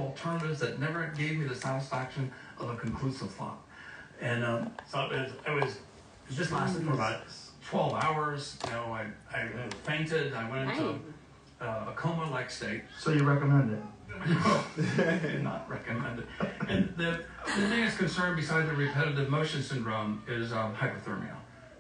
alternatives that never gave me the satisfaction of a conclusive thought. And so it just lasted for about 12 hours. You know, I fainted. I went into a coma-like state. So you recommend it? No, I do not recommend it. And the biggest concern besides the repetitive motion syndrome is hypothermia.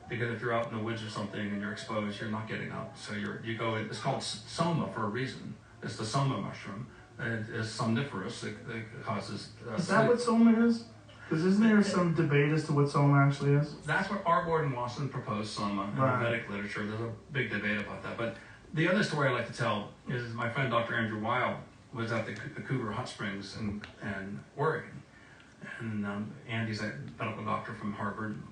Because if you're out in the woods or something and you're exposed, you're not getting up. So you go in, it's called soma for a reason. It's the soma mushroom. It is somniferous. It causes Is that what soma is? Because isn't there some debate as to what soma actually is? That's what Arbord and Wasson proposed soma in the Vedic literature. There's a big debate about that. But the other story I like to tell is my friend Dr. Andrew Weil was at the Cougar Hot Springs in Oregon. And Andy's a medical doctor from Harvard.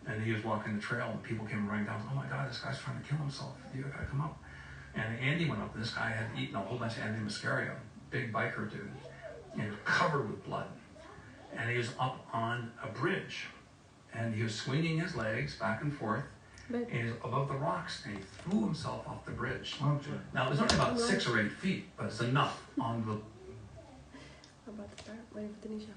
And he was walking the trail, and people came running down. Oh my God, this guy's trying to kill himself. You gotta come up. And Andy went up, and this guy had eaten a whole bunch of antimuscaria, big biker dude, and he was covered with blood. And he was up on a bridge, and he was swinging his legs back and forth, and he was above the rocks, and he threw himself off the bridge. Now, it was only about 6 or 8 feet, but it's enough on the... I'm about to start waiting for Tanisha.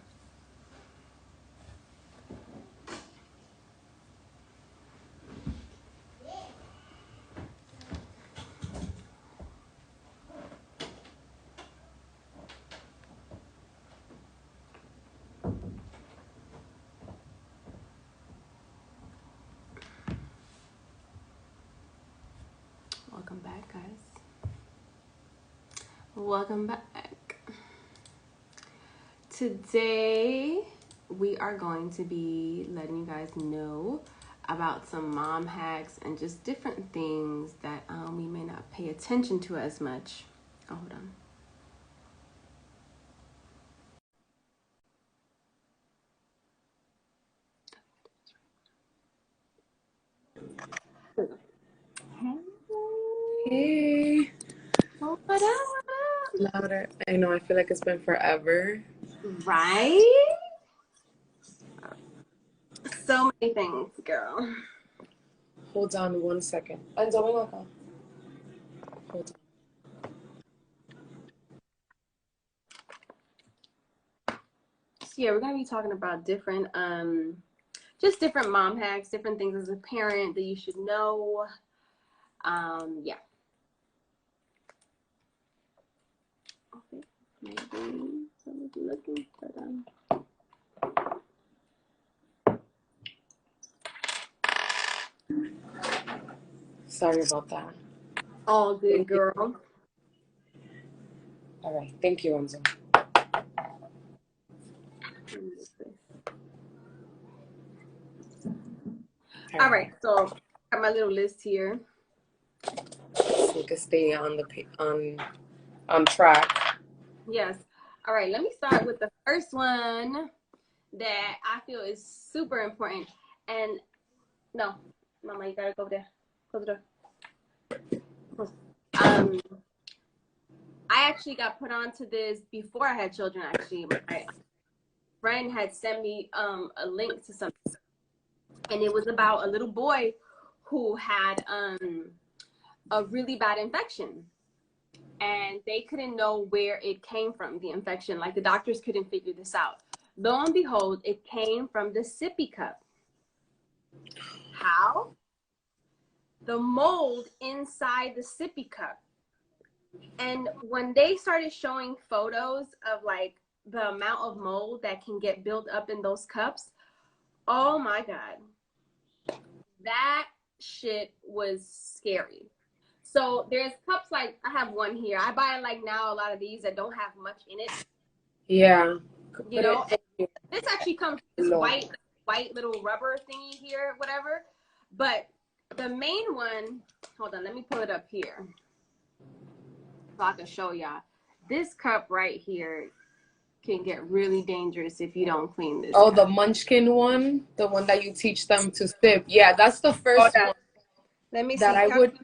Welcome back, guys. Welcome back. Today, we are going to be letting you guys know about some mom hacks and just different things that we may not pay attention to as much. Oh, hold on. Hey. Oh, what up? Louder. I know, I feel like it's been forever. Right? So many things, girl. Hold on 1 second. Hold on. So yeah, we're gonna be talking about different just different mom hacks, different things as a parent that you should know. Yeah. Okay, maybe somebody's looking for them. Sorry about that. All good, girl. All right. Thank you, Enzo. All right, so I got my little list here. So we can stay on on track. Yes. All right, let me start with the first one that I feel is super important. And no, Mama, you gotta go over there. Close the door. I actually got put onto this before I had children. Actually, my friend had sent me a link to something, and it was about a little boy who had a really bad infection, and they couldn't know where it came from, the infection. Like, the doctors couldn't figure this out. Lo and behold, it came from the Sippy Cup. How? The mold inside the Sippy Cup. And when they started showing photos of like the amount of mold that can get built up in those cups, oh my God, that shit was scary. So there's cups, like I have one here. I buy like now a lot of these that don't have much in it. Yeah. You know, this actually comes with this white little rubber thingy here, whatever. But the main one, hold on, let me pull it up here so I can show y'all. This cup right here can get really dangerous if you don't clean this. Oh, cup. the munchkin one, the one that you teach them to sip. Yeah, that's the first one. Let me that see. I would.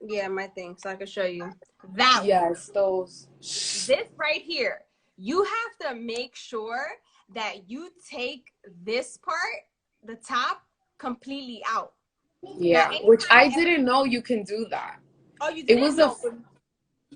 Yeah, my thing, so I can show you that. Yes, those. This right here, you have to make sure that you take this part, the top, completely out. Yeah, which I didn't know you can do that. Oh, you didn't know?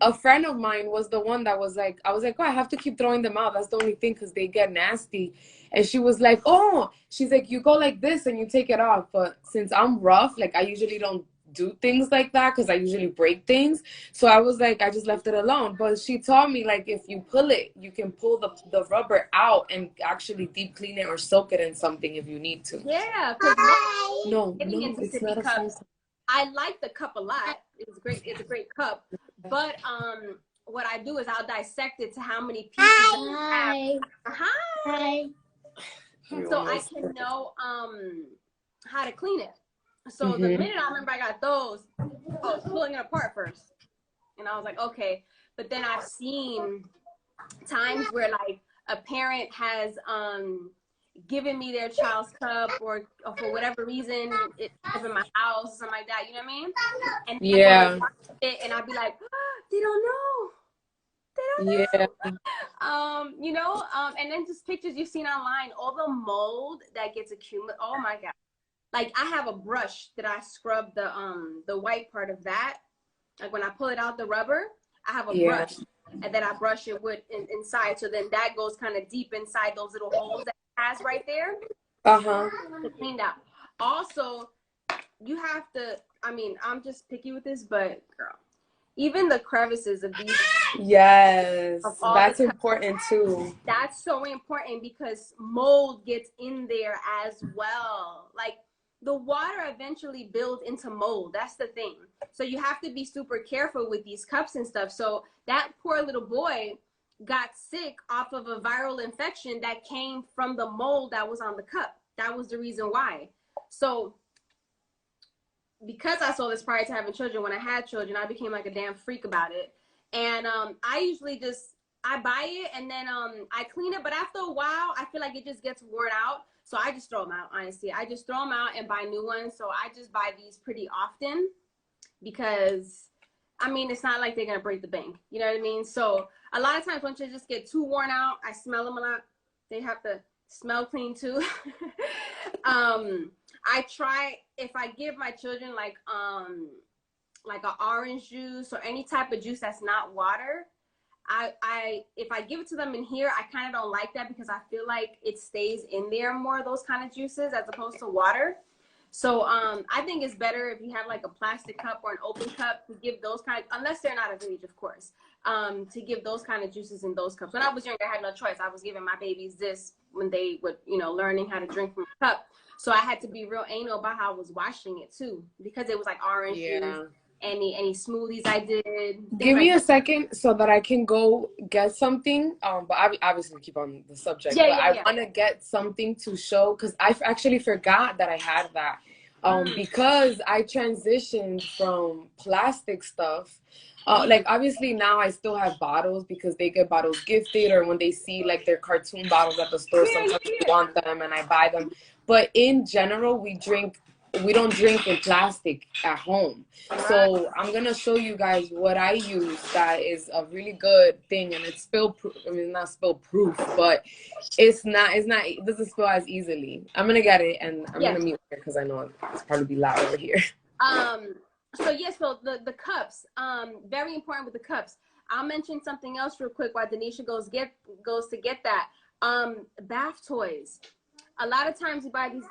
a friend of mine was the one that was like, I was like, oh, I have to keep throwing them out. That's the only thing, because they get nasty. And she was like, oh, she's like, you go like this and you take it off. But since I'm rough, like I usually don't do things like that because I usually break things. So I was like, I just left it alone. But she told me, like, if you pull it, you can pull the rubber out and actually deep clean it or soak it in something if you need to. Yeah, because getting into it's Sippy not a Cup, phone. I like the cup a lot. It's great. It's a great cup. But what I do is I'll dissect it to how many pieces I have. Hi. So I can know how to clean it. So the minute I remember I got those, I was pulling it apart first. And I was like, okay. But then I've seen times where like a parent has given me their child's cup, or for whatever reason it's in my house or something like that, you know what I mean? And Yeah. And I'd be like, oh, they don't know. They don't know. You know, and then just pictures you've seen online, all the mold that gets accumulated. Oh my God. Like I have a brush that I scrub the white part of that. Like when I pull it out the rubber, I have a brush, and then I brush it with inside. So then that goes kind of deep inside those little holes that it has right there. To clean out. Also, you have to, I mean, I'm just picky with this, but girl, even the crevices of these. Yes, that's important too. That's so important because mold gets in there as well. Like the water eventually builds into mold. That's the thing. So you have to be super careful with these cups and stuff. So that poor little boy got sick off of a viral infection that came from the mold that was on the cup. That was the reason why. So because I saw this prior to having children, when I had children, I became like a damn freak about it. And I usually just, I buy it and then I clean it. But after a while, I feel like it just gets worn out. So I just throw them out, honestly. I just throw them out and buy new ones. So I just buy these pretty often because, I mean, it's not like they're going to break the bank. You know what I mean? So a lot of times once they just get too worn out, I smell them a lot. They have to smell clean too. I try, if I give my children like an orange juice or any type of juice that's not water, if I give it to them in here, I kind of don't like that because I feel like it stays in there more, those kind of juices, as opposed to water. So I think it's better if you have like a plastic cup or an open cup to give those kind, unless they're not of age, of course, to give those kind of juices in those cups. When I was younger, I had no choice. I was giving my babies this when they would, you know, learning how to drink from a cup. So I had to be real anal about how I was washing it too, because it was like orange juice. Any smoothies I did. Give me a second so that I can go get something. But I obviously keep on the subject. I want to get something to show because I actually forgot that I had that. Because I transitioned from plastic stuff. Like obviously now I still have bottles because they get bottles gifted, or when they see like their cartoon bottles at the store, sometimes they want them and I buy them. But in general, we don't drink in plastic at home. So I'm gonna show you guys what I use that is a really good thing, and it's spill proof. I mean, not spill proof, but it doesn't spill as easily. I'm gonna get it and I'm gonna mute it because I know it's probably be loud over here. So so the cups, very important with the cups. I'll mention something else real quick while Denisha goes to get that. Bath toys. A lot of times we buy these.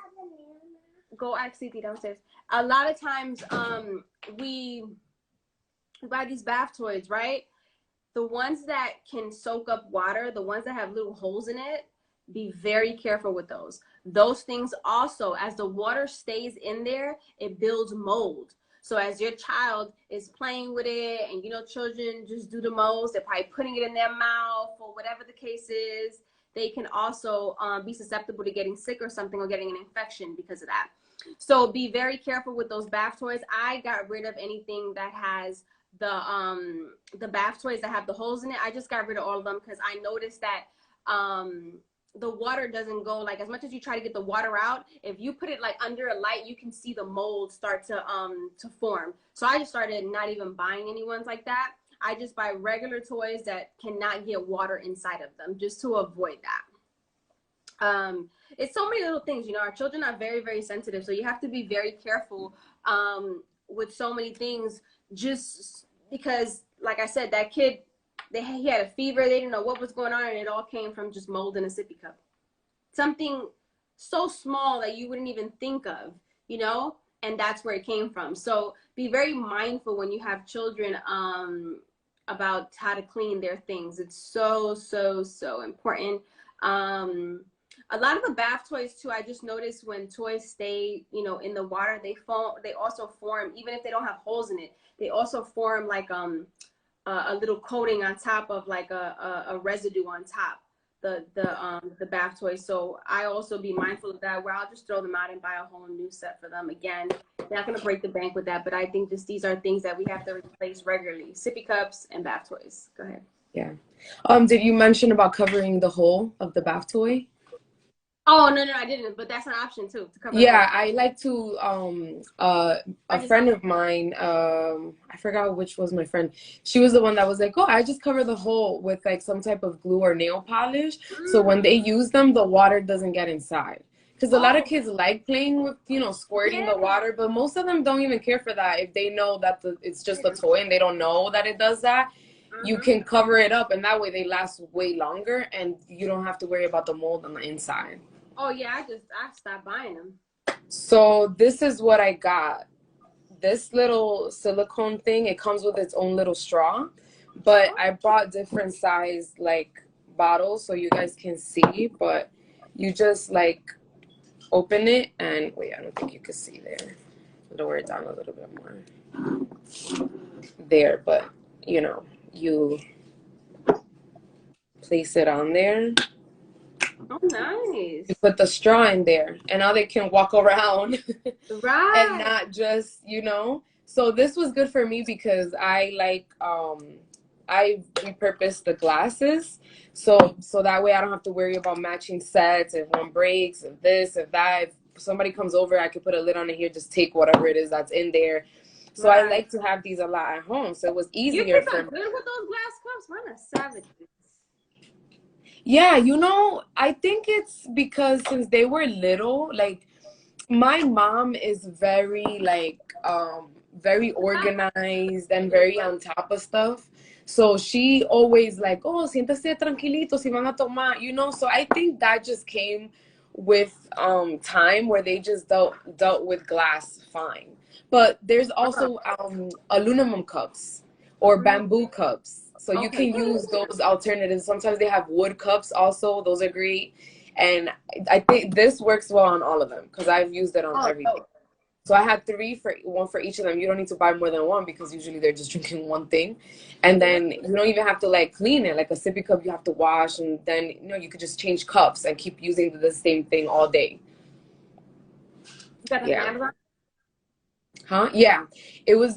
Go ask CP downstairs. A lot of times we buy these bath toys, right? The ones that can soak up water, the ones that have little holes in it, be very careful with those. Those things also, as the water stays in there, it builds mold. So as your child is playing with it, and you know children just do the most, they're probably putting it in their mouth or whatever the case is, they can also be susceptible to getting sick or something, or getting an infection because of that. So be very careful with those bath toys. I got rid of anything that has the bath toys that have the holes in it. I just got rid of all of them because I noticed that the water doesn't go, like as much as you try to get the water out, if you put it like under a light, you can see the mold start to form. So I just started not even buying any ones like that. I just buy regular toys that cannot get water inside of them, just to avoid that. It's so many little things, you know, our children are very, very sensitive. So you have to be very careful with so many things, just because like I said, that kid, he had a fever. They didn't know what was going on, and it all came from just mold in a sippy cup. Something so small that you wouldn't even think of, you know, and that's where it came from. So be very mindful when you have children about how to clean their things. It's so, so, so important. A lot of the bath toys too, I just noticed when toys stay, you know, in the water, they also form, even if they don't have holes in it, they also form like a little coating on top of like a residue on top the bath toys. So I also be mindful of that, where I'll just throw them out and buy a whole new set for them. Again, not gonna break the bank with that, but I think just these are things that we have to replace regularly: sippy cups and bath toys. Go ahead. Yeah. Did you mention about covering the hole of the bath toy? Oh, no, I didn't, but that's an option too, to cover. Yeah, I like to, a friend of mine, I forgot which was my friend. She was the one that was like, oh, I just cover the hole with like some type of glue or nail polish. So when they use them, the water doesn't get inside. Because a lot of kids like playing with, you know, squirting the water, but most of them don't even care for that. If they know that it's just a toy and they don't know that it does that, you can cover it up, and that way they last way longer and you don't have to worry about the mold on the inside. Oh yeah, I stopped buying them. So this is what I got. This little silicone thing, it comes with its own little straw, but I bought different size like bottles so you guys can see. But you just like open it and wait, I don't think you can see there. Lower it down a little bit more. There, but you know, you place it on there. Oh, nice. You put the straw in there, and now they can walk around right, and not just, you know. So this was good for me because I like I repurposed the glasses, so that way I don't have to worry about matching sets if one breaks, if this, if that. If somebody comes over, I could put a lid on it here, just take whatever it is that's in there. So I like to have these a lot at home, so it was easier for me. Good with those glass cups. Mine are savages. Yeah, you know, I think it's because since they were little, like my mom is very like very organized and very on top of stuff. So she always like, oh, siéntese tranquilito si van a tomar, you know. So I think that just came with time where they just dealt with glass fine. But there's also aluminum cups or bamboo cups. So you can use those alternatives. Sometimes they have wood cups also. Those are great. And I think this works well on all of them because I've used it on everything. So I had one for each of them. You don't need to buy more than one because usually they're just drinking one thing. And then you don't even have to like clean it. Like a sippy cup you have to wash, and then you know you could just change cups and keep using the same thing all day. Yeah. Huh? Yeah. It was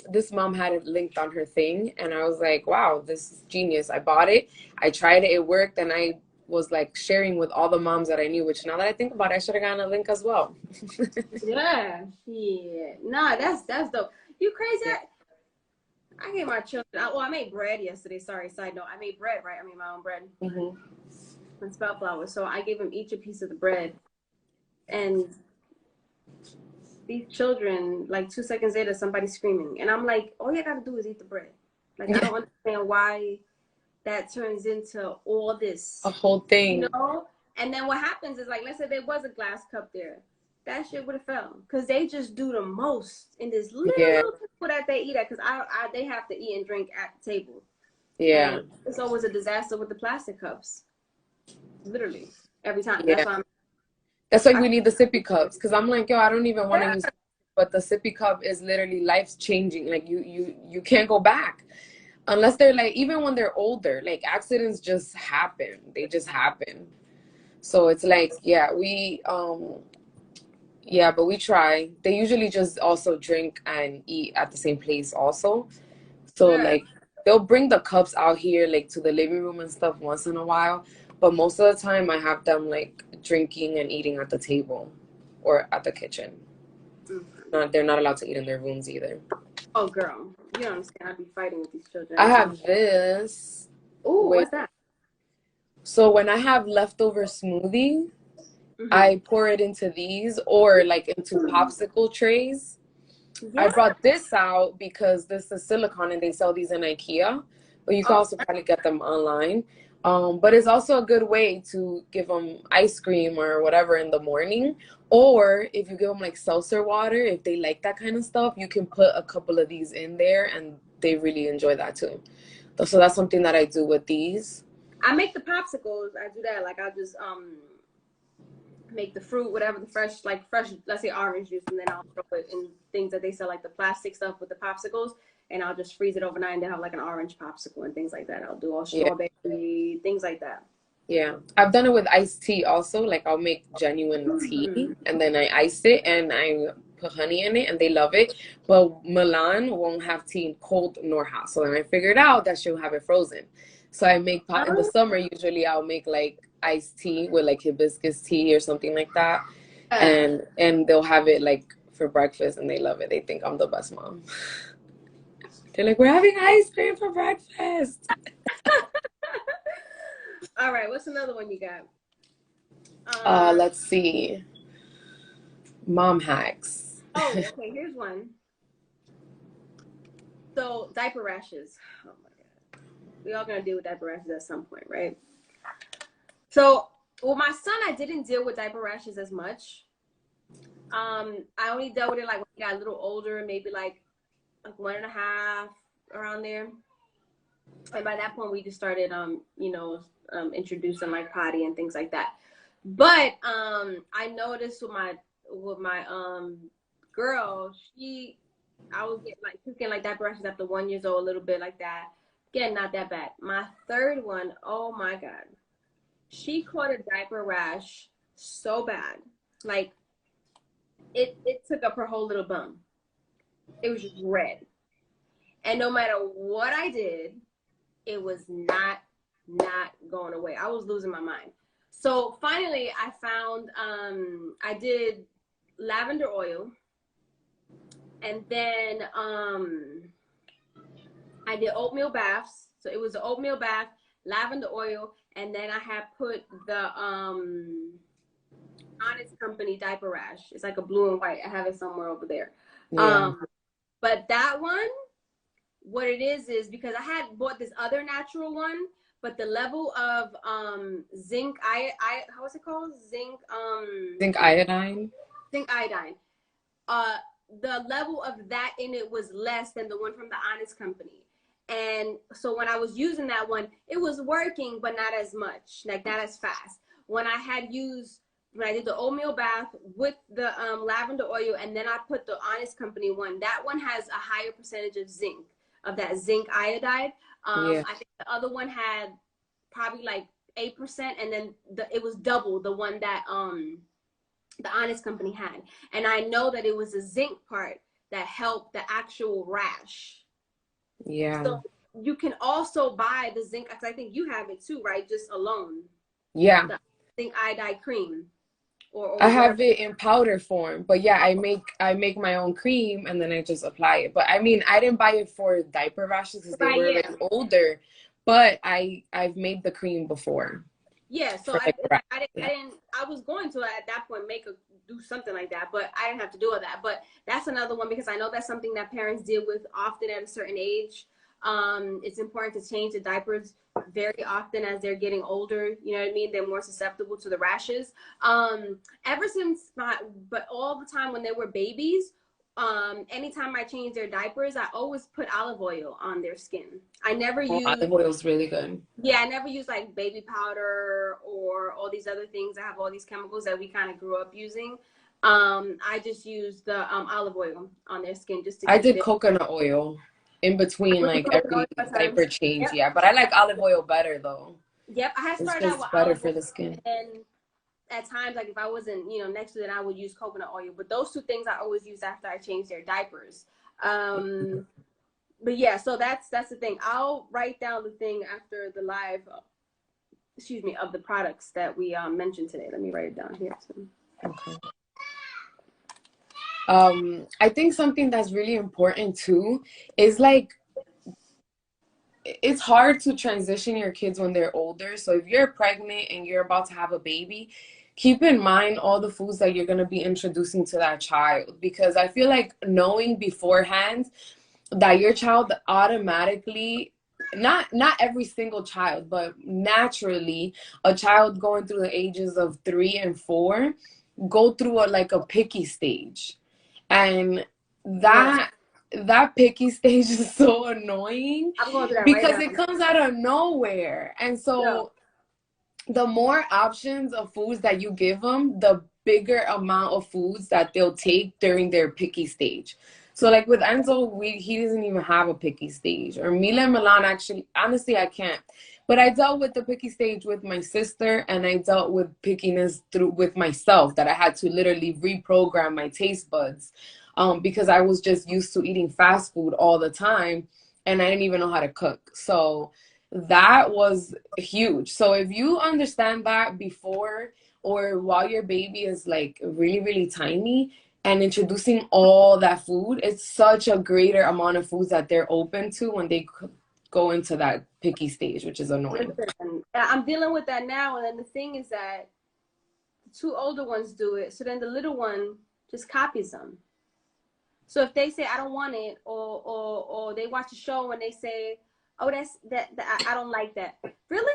this mom had it linked on her thing, and I was like, wow, this is genius. I bought it, I tried it, it worked, and I was like sharing with all the moms that I knew, which now that I think about it, I should have gotten a link as well. Yeah. Nah, that's dope. You crazy? Yeah. I gave my children, I made bread yesterday. Sorry, side note. I made bread, right? I made my own bread. And spelt flour. So I gave them each a piece of the bread. And these children, like 2 seconds later, somebody's screaming. And I'm like, all you gotta do is eat the bread. Like, I don't understand why that turns into all this. A whole thing. You know? And then what happens is, like, let's say there was a glass cup there. That shit would have fell. Because they just do the most in this little table that they eat at. Because they have to eat and drink at the table. Yeah. And it's always a disaster with the plastic cups. Literally. Every time. Yeah. That's why we need the sippy cups. Because I'm like, yo, I don't even want to use, but the sippy cup is literally life changing. Like you can't go back. Unless they're like, even when they're older, like accidents just happen. They just happen. So it's like, but we try. They usually just also drink and eat at the same place also. So like they'll bring the cups out here like to the living room and stuff once in a while. But most of the time I have them like drinking and eating at the table or at the kitchen. They're not allowed to eat in their rooms either. Oh, girl. You don't understand. I'd be fighting with these children. I have this. Ooh, what's that? So when I have leftover smoothie, I pour it into these or like into popsicle trays. Yeah. I brought this out because this is silicone and they sell these in IKEA, but you can also probably get them online. But it's also a good way to give them ice cream or whatever in the morning. Or if you give them like seltzer water, if they like that kind of stuff, you can put a couple of these in there and they really enjoy that too. So that's something that I do with these. I make the popsicles. I do that. Like I'll just make the fruit, whatever the fresh, let's say orange juice, and then I'll throw it in things that they sell, like the plastic stuff with the popsicles, and I'll just freeze it overnight and then have like an orange popsicle and things like that. I'll do all strawberry, things like that. Yeah, I've done it with iced tea also. Like I'll make genuine tea and then I ice it and I put honey in it and they love it. But Milan won't have tea cold nor hot. So then I figured out that she'll have it frozen. So I make in the summer, usually I'll make like iced tea with like hibiscus tea or something like that. And they'll have it like for breakfast and they love it. They think I'm the best mom. They're like, we're having ice cream for breakfast. All right, what's another one you got? Let's see. Mom hacks. Oh, okay, here's one. So, diaper rashes. Oh my God. We all gonna deal with diaper rashes at some point, right? So, with my son, I didn't deal with diaper rashes as much. I only dealt with it like when he got a little older, maybe like 1.5, around there. And by that point, we just started, introducing like potty and things like that. But I noticed with my girl, I was getting like diaper rashes after 1 year old, a little bit like that. Again, not that bad. My third one, oh my God, she caught a diaper rash so bad, like it took up her whole little bum. It was just red, and no matter what I did, it was not going away. I was losing my mind. So finally I found, I did lavender oil, and then I did oatmeal baths. So it was the oatmeal bath, lavender oil, and then I had put the Honest Company diaper rash. It's like a blue and white. I have it somewhere over there. Yeah. But that one, what it is because I had bought this other natural one, but the level of zinc how's it called? Zinc iodine. The level of that in it was less than the one from the Honest Company. And so when I was using that one, it was working, but not as much, like not as fast. When I did the oatmeal bath with the lavender oil, and then I put the Honest Company one, that one has a higher percentage of zinc, of that zinc iodide. I think the other one had probably like 8%, and then it was double the one that the Honest Company had. And I know that it was the zinc part that helped the actual rash. Yeah. So you can also buy the zinc, because I think you have it too, right? Just alone. Yeah. The zinc iodide cream. Or I have it in powder form, but yeah, I make my own cream and then I just apply it. But I mean, I didn't buy it for diaper rashes because they were like older, but I've made the cream before. Yeah, so I was going to at that point do something like that, but I didn't have to do all that. But that's another one, because I know that's something that parents deal with often at a certain age. It's important to change the diapers very often as they're getting older. You know what I mean? They're more susceptible to the rashes. Ever since but all the time when they were babies, anytime I change their diapers, I always put olive oil on their skin. I never use olive oil is really good. Yeah, I never use like baby powder or all these other things that have all these chemicals that we kind of grew up using. I just use the olive oil on their skin just to. I did coconut oil in between like every diaper change. Yep. Yeah, but I like olive oil better though. Yep, I had started out with better for the skin. And at times, like if I wasn't, next to it, I would use coconut oil. But those two things I always use after I change their diapers. But yeah, so that's the thing. I'll write down the thing after the live, of the products that we mentioned today. Let me write it down here. Okay. I think something that's really important too is like, it's hard to transition your kids when they're older. So if you're pregnant and you're about to have a baby, keep in mind all the foods that you're going to be introducing to that child, because I feel like knowing beforehand that your child automatically, not every single child, but naturally a child going through the ages of 3 and 4 go through like a picky stage, and that picky stage is so annoying because it comes out of nowhere. And so the more options of foods that you give them, the bigger amount of foods that they'll take during their picky stage. So like with Enzo, he doesn't even have a picky stage. Or Mila and Milan, actually, honestly, I can't. But I dealt with the picky stage with my sister, and I dealt with pickiness with myself, that I had to literally reprogram my taste buds, because I was just used to eating fast food all the time, and I didn't even know how to cook. So that was huge. So if you understand that before or while your baby is like really, really tiny, and introducing all that food, it's such a greater amount of foods that they're open to when they go into that picky stage, which is annoying. Listen, I'm dealing with that now, and then the thing is that the 2 older ones do it, so then the little one just copies them. So if they say I don't want it, or they watch a show and they say, oh, I don't like that. Really?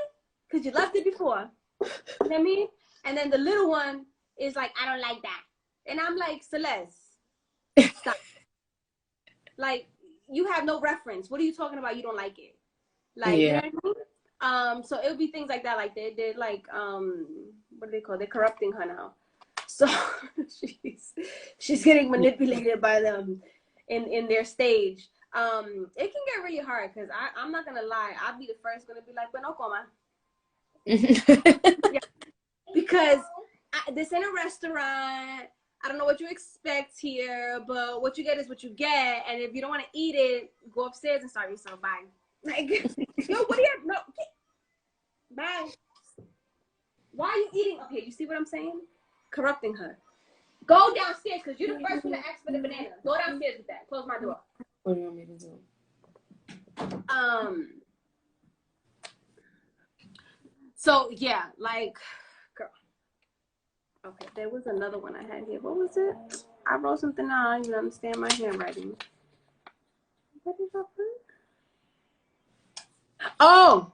Because you loved it before. You know what I mean? And then the little one is like, I don't like that. And I'm like, Celeste, stop. Like, you have no reference. What are you talking about? You don't like it. Like, you know what I mean? So it would be things like that. Like, they're like, what do they call it? They're corrupting her now. So she's getting manipulated by them in their stage. It can get really hard, because I'm not going to lie. I'll be the first going to be like, bueno, coma. Yeah. Because this ain't a restaurant. I don't know what you expect here, but what you get is what you get. And if you don't want to eat it, go upstairs and starve yourself. Bye. Like, yo, what do you have? No, bye. Why are you eating? Okay, you see what I'm saying? Corrupting her. Go downstairs, because you're the first one to ask for the banana. Go downstairs with that. Close my door. What do you want me to do? So yeah, like, girl. Okay, there was another one I had here. What was it? I wrote something down. I don't even understand my handwriting. What did I put? Oh,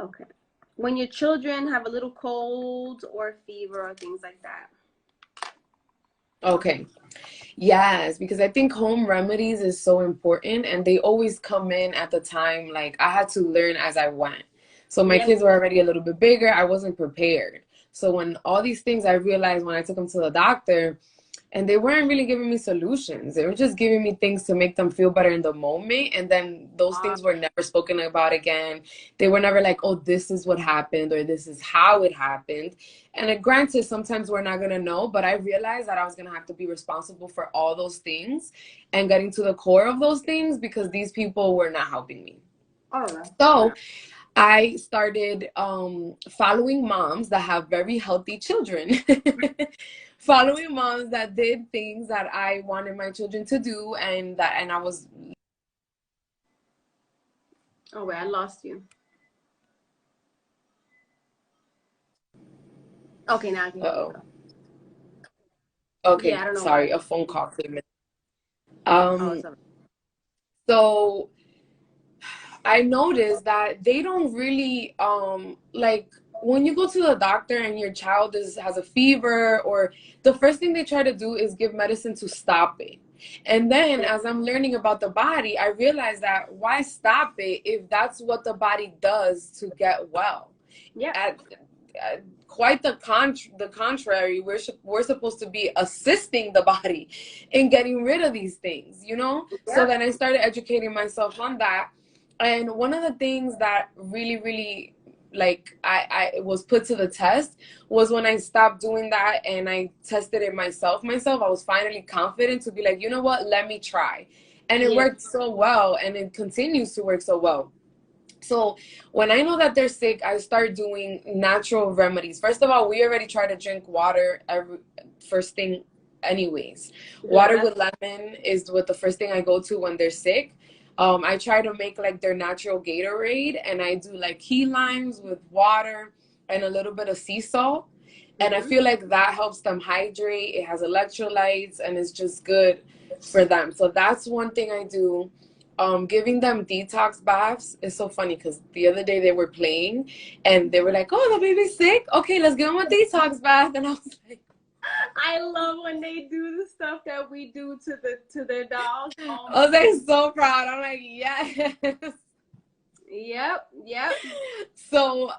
okay. When your children have a little cold or fever or things like that. Okay. Yes, because I think home remedies is so important, and they always come in at the time. Like, I had to learn as I went. So my kids were already a little bit bigger. I wasn't prepared. So when all these things I realized when I took them to the doctor, and they weren't really giving me solutions. They were just giving me things to make them feel better in the moment. And then those things were never spoken about again. They were never like, oh, this is what happened, or this is how it happened. And granted, sometimes we're not going to know, but I realized that I was going to have to be responsible for all those things and getting to the core of those things, because these people were not helping me. All right. So I started following moms that have very healthy children. Following moms that did things that I wanted my children to do, and I was. Oh wait, I lost you. Okay, now I can hear you. Okay, yeah, I don't know sorry, why. A phone call came in. So I noticed that they don't really like, when you go to the doctor and your child has a fever, or the first thing they try to do is give medicine to stop it. And then as I'm learning about the body, I realized that why stop it if that's what the body does to get well? Yeah. Quite the contrary, we're supposed to be assisting the body in getting rid of these things, you know? Yeah. So then I started educating myself on that. And one of the things that really, really, like, I was put to the test was when I stopped doing that and I tested it myself. I was finally confident to be like, you know what, let me try. And it worked so well, and it continues to work so well. So when I know that they're sick, I start doing natural remedies. First of all, we already try to drink water first thing anyways. Water with lemon is the first thing I go to when they're sick. I try to make like their natural Gatorade, and I do like key limes with water. and a little bit of sea salt. And I feel like that helps them hydrate. It has electrolytes, and it's just good for them. So that's one thing I do. Giving them detox baths is so funny because the other day they were playing and they were like, "Oh, the baby's sick. Okay, let's give him a detox bath." And I was like, I love when they do the stuff that we do to their dogs. Oh, I was like so proud. I'm like, yes. Yep. So,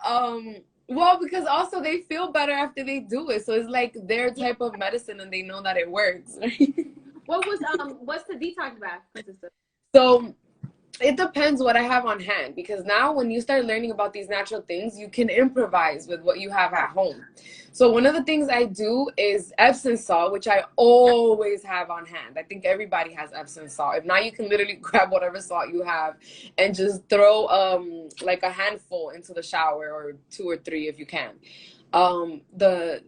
well, because also they feel better after they do it. So it's like their type of medicine and they know that it works. What's the detox bath consist of? So it depends what I have on hand, because now when you start learning about these natural things, you can improvise with what you have at home. So one of the things I do is Epsom salt, which I always have on hand. I think everybody has Epsom salt. If not, you can literally grab whatever salt you have and just throw like a handful into the shower, or 2 or 3 if you can. The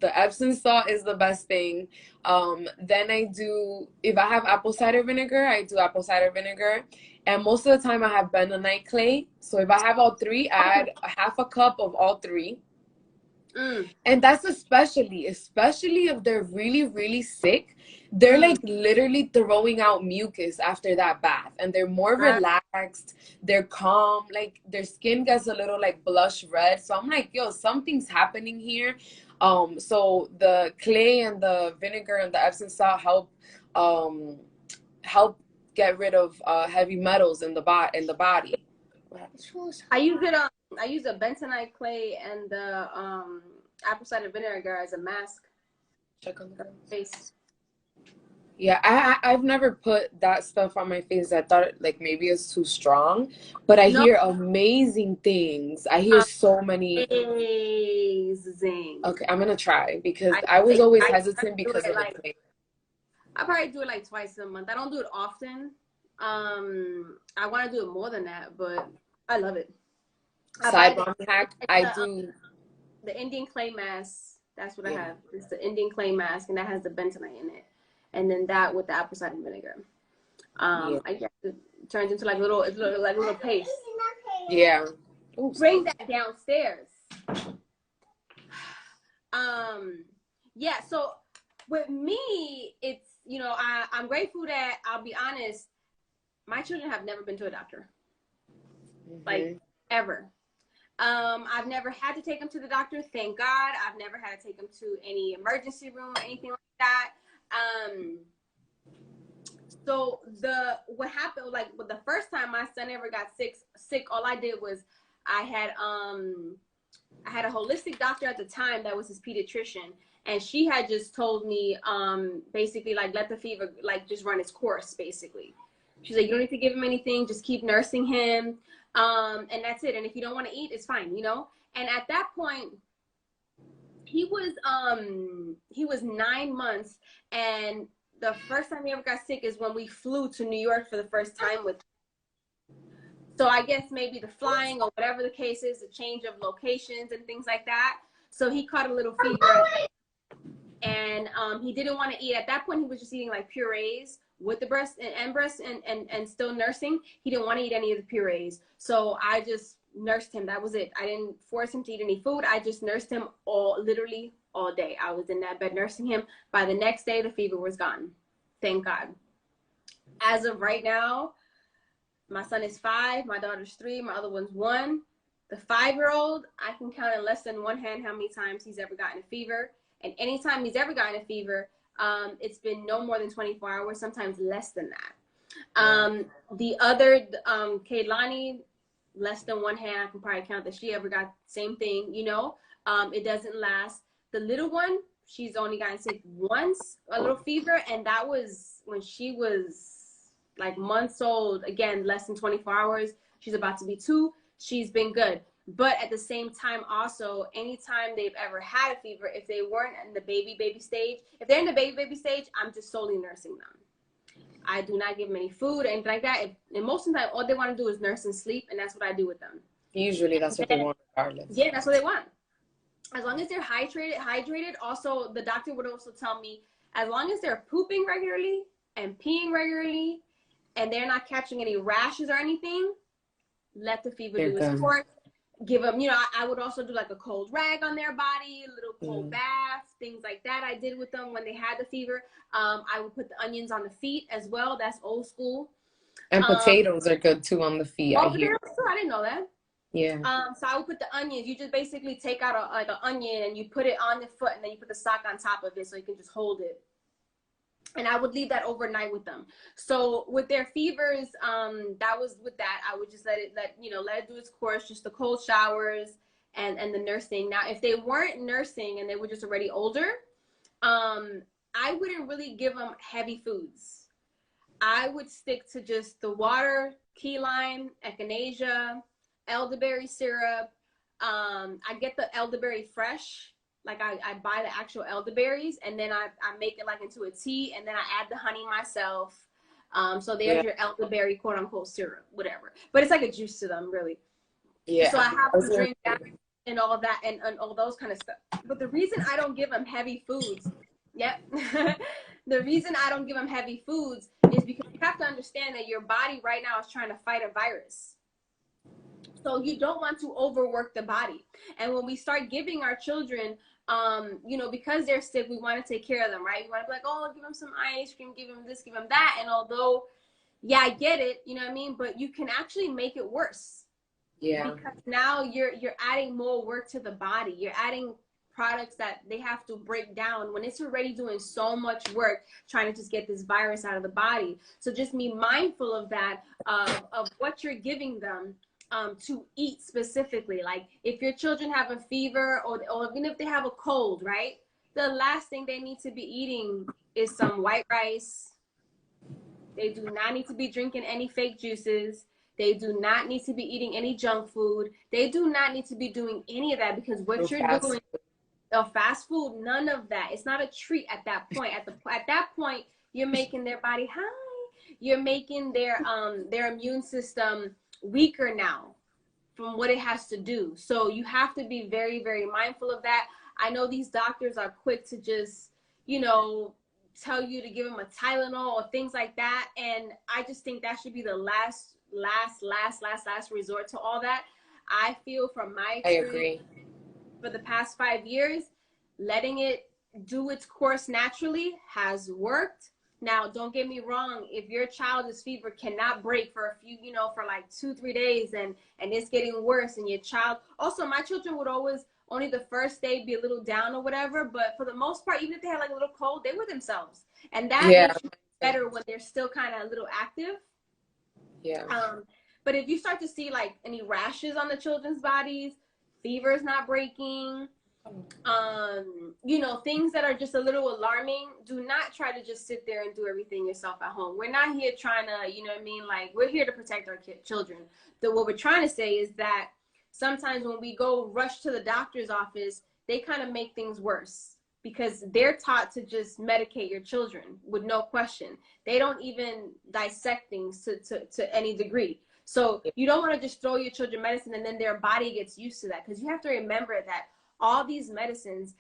Epsom salt is the best thing. Then I do, if I have apple cider vinegar, I do apple cider vinegar. And most of the time I have bentonite clay. So if I have all 3, add a half a cup of all 3. And that's especially if they're really, really sick. They're like literally throwing out mucus after that bath, and they're more relaxed. They're calm. Like their skin gets a little like blush red. So I'm like, yo, something's happening here. So the clay and the vinegar and the Epsom salt help get rid of heavy metals in the body. I use a bentonite clay and the apple cider vinegar as a mask. Check on the face. Yeah, I've never put that stuff on my face. I thought like maybe it's too strong, but I hear amazing things. I hear so many. Amazing. Okay, I'm gonna try, because I was always hesitant because of the clay. I probably do it like twice a month. I don't do it often. I want to do it more than that, but I love it. Sidebar hack, I do the Indian clay mask. That's what I have. It's the Indian clay mask, and that has the bentonite in it. And then that with the apple cider vinegar. I guess it turns into like little paste. Yeah. Oops. Bring that downstairs. Yeah, so with me, it's, you know, I'm grateful that, I'll be honest, my children have never been to a doctor. Like, ever. I've never had to take them to the doctor, thank God. I've never had to take them to any emergency room or anything like that. So what happened, like with the first time my son ever got sick, all I did was I had a holistic doctor at the time that was his pediatrician, and she had just told me basically like let the fever like just run its course basically. She's like, you don't need to give him anything, just keep nursing him, and that's it. And if you don't want to eat, it's fine, you know. And at that point, he was 9 months, and the first time he ever got sick is when we flew to New York for the first time with him. So I guess maybe the flying or whatever the case is, the change of locations and things like that. So he caught a little fever, and he didn't want to eat. At that point, he was just eating like purees with the breast and still nursing. He didn't want to eat any of the purees. So I just nursed him. That was it. I didn't force him to eat any food. I just nursed him literally all day. I was in that bed nursing him. By the next day, the fever was gone. Thank God. As of right now, my son is 5, my daughter's 3, my other one's 1. The 5-year-old, I can count in less than one hand how many times he's ever gotten a fever. And anytime he's ever gotten a fever, it's been no more than 24 hours, sometimes less than that. The other, Kaylani, less than one hand, I can probably count that she ever got the same thing, you know. It doesn't last. The little one, she's only gotten sick once, a little fever, and that was when she was like months old. Again, less than 24 hours. She's about to be 2. She's been good. But at the same time, also, anytime they've ever had a fever, if they weren't in the baby stage, if they're in the baby stage, I'm just solely nursing them. I do not give them any food or anything like that. And most of the time, all they want to do is nurse and sleep, and that's what I do with them. Usually, that's what they want, regardless. Yeah, that's what they want. As long as they're hydrated. Also, the doctor would also tell me, as long as they're pooping regularly and peeing regularly, and they're not catching any rashes or anything, let the fever do its course. give them, you know, I would also do like a cold rag on their body, a little cold bath, things like that. I did with them when they had the fever. I would put the onions on the feet as well. That's old school. And potatoes are good too on the feet. Oh, potatoes too? I didn't know that. Yeah. So I would put the onions. You just basically take out like an onion and you put it on the foot, and then you put the sock on top of it so you can just hold it. And I would leave that overnight with them. So with their fevers, that was with that. I would just let it do its course, just the cold showers and the nursing. Now, if they weren't nursing and they were just already older, I wouldn't really give them heavy foods. I would stick to just the water, key lime, echinacea, elderberry syrup. I get the elderberry fresh. Like I buy the actual elderberries, and then I make it like into a tea, and then I add the honey myself. So there's your elderberry quote unquote syrup, whatever. But it's like a juice to them, really. Yeah. So I have to drink that and all of that and all those kind of stuff. But the reason I don't give them heavy foods, the reason I don't give them heavy foods is because you have to understand that your body right now is trying to fight a virus. So you don't want to overwork the body. And when we start giving our children, you know, because they're sick, we want to take care of them, right? We want to be like, oh, give them some ice cream, give them this, give them that. And although, yeah, I get it, you know what I mean? But you can actually make it worse. Yeah. Because now you're adding more work to the body. You're adding products that they have to break down when it's already doing so much work trying to just get this virus out of the body. So just be mindful of that, of what you're giving them. To eat specifically. Like if your children have a fever or even if they have a cold, right? The last thing they need to be eating is some white rice. They do not need to be drinking any fake juices. They do not need to be eating any junk food. They do not need to be doing any of that, because what you're doing, fast food, none of that. It's not a treat at that point. At that point, you're making their body high. You're making their immune system weaker now from what it has to do. So you have to be very, very mindful of that. I know these doctors are quick to just, you know, tell you to give them a Tylenol or things like that. And I just think that should be the last resort to all that. I feel from my experience, I agree. For the past 5 years, letting it do its course naturally has worked. Now, don't get me wrong. If your child's fever cannot break for a few, you know, for like 2-3 days and it's getting worse, and your child, also my children would always only the first day be a little down or whatever. But for the most part, even if they had like a little cold, they were themselves. And that makes you better when they're still kind of a little active. Yeah. But if you start to see like any rashes on the children's bodies, fever is not breaking, you know, things that are just a little alarming, do not try to just sit there and do everything yourself at home. We're not here trying to, you know what I mean? Like, we're here to protect our children. What we're trying to say is that sometimes when we go rush to the doctor's office, they kind of make things worse, because they're taught to just medicate your children with no question. They don't even dissect things to any degree. So you don't want to just throw your children medicine and then their body gets used to that, because you have to remember that all these medicines,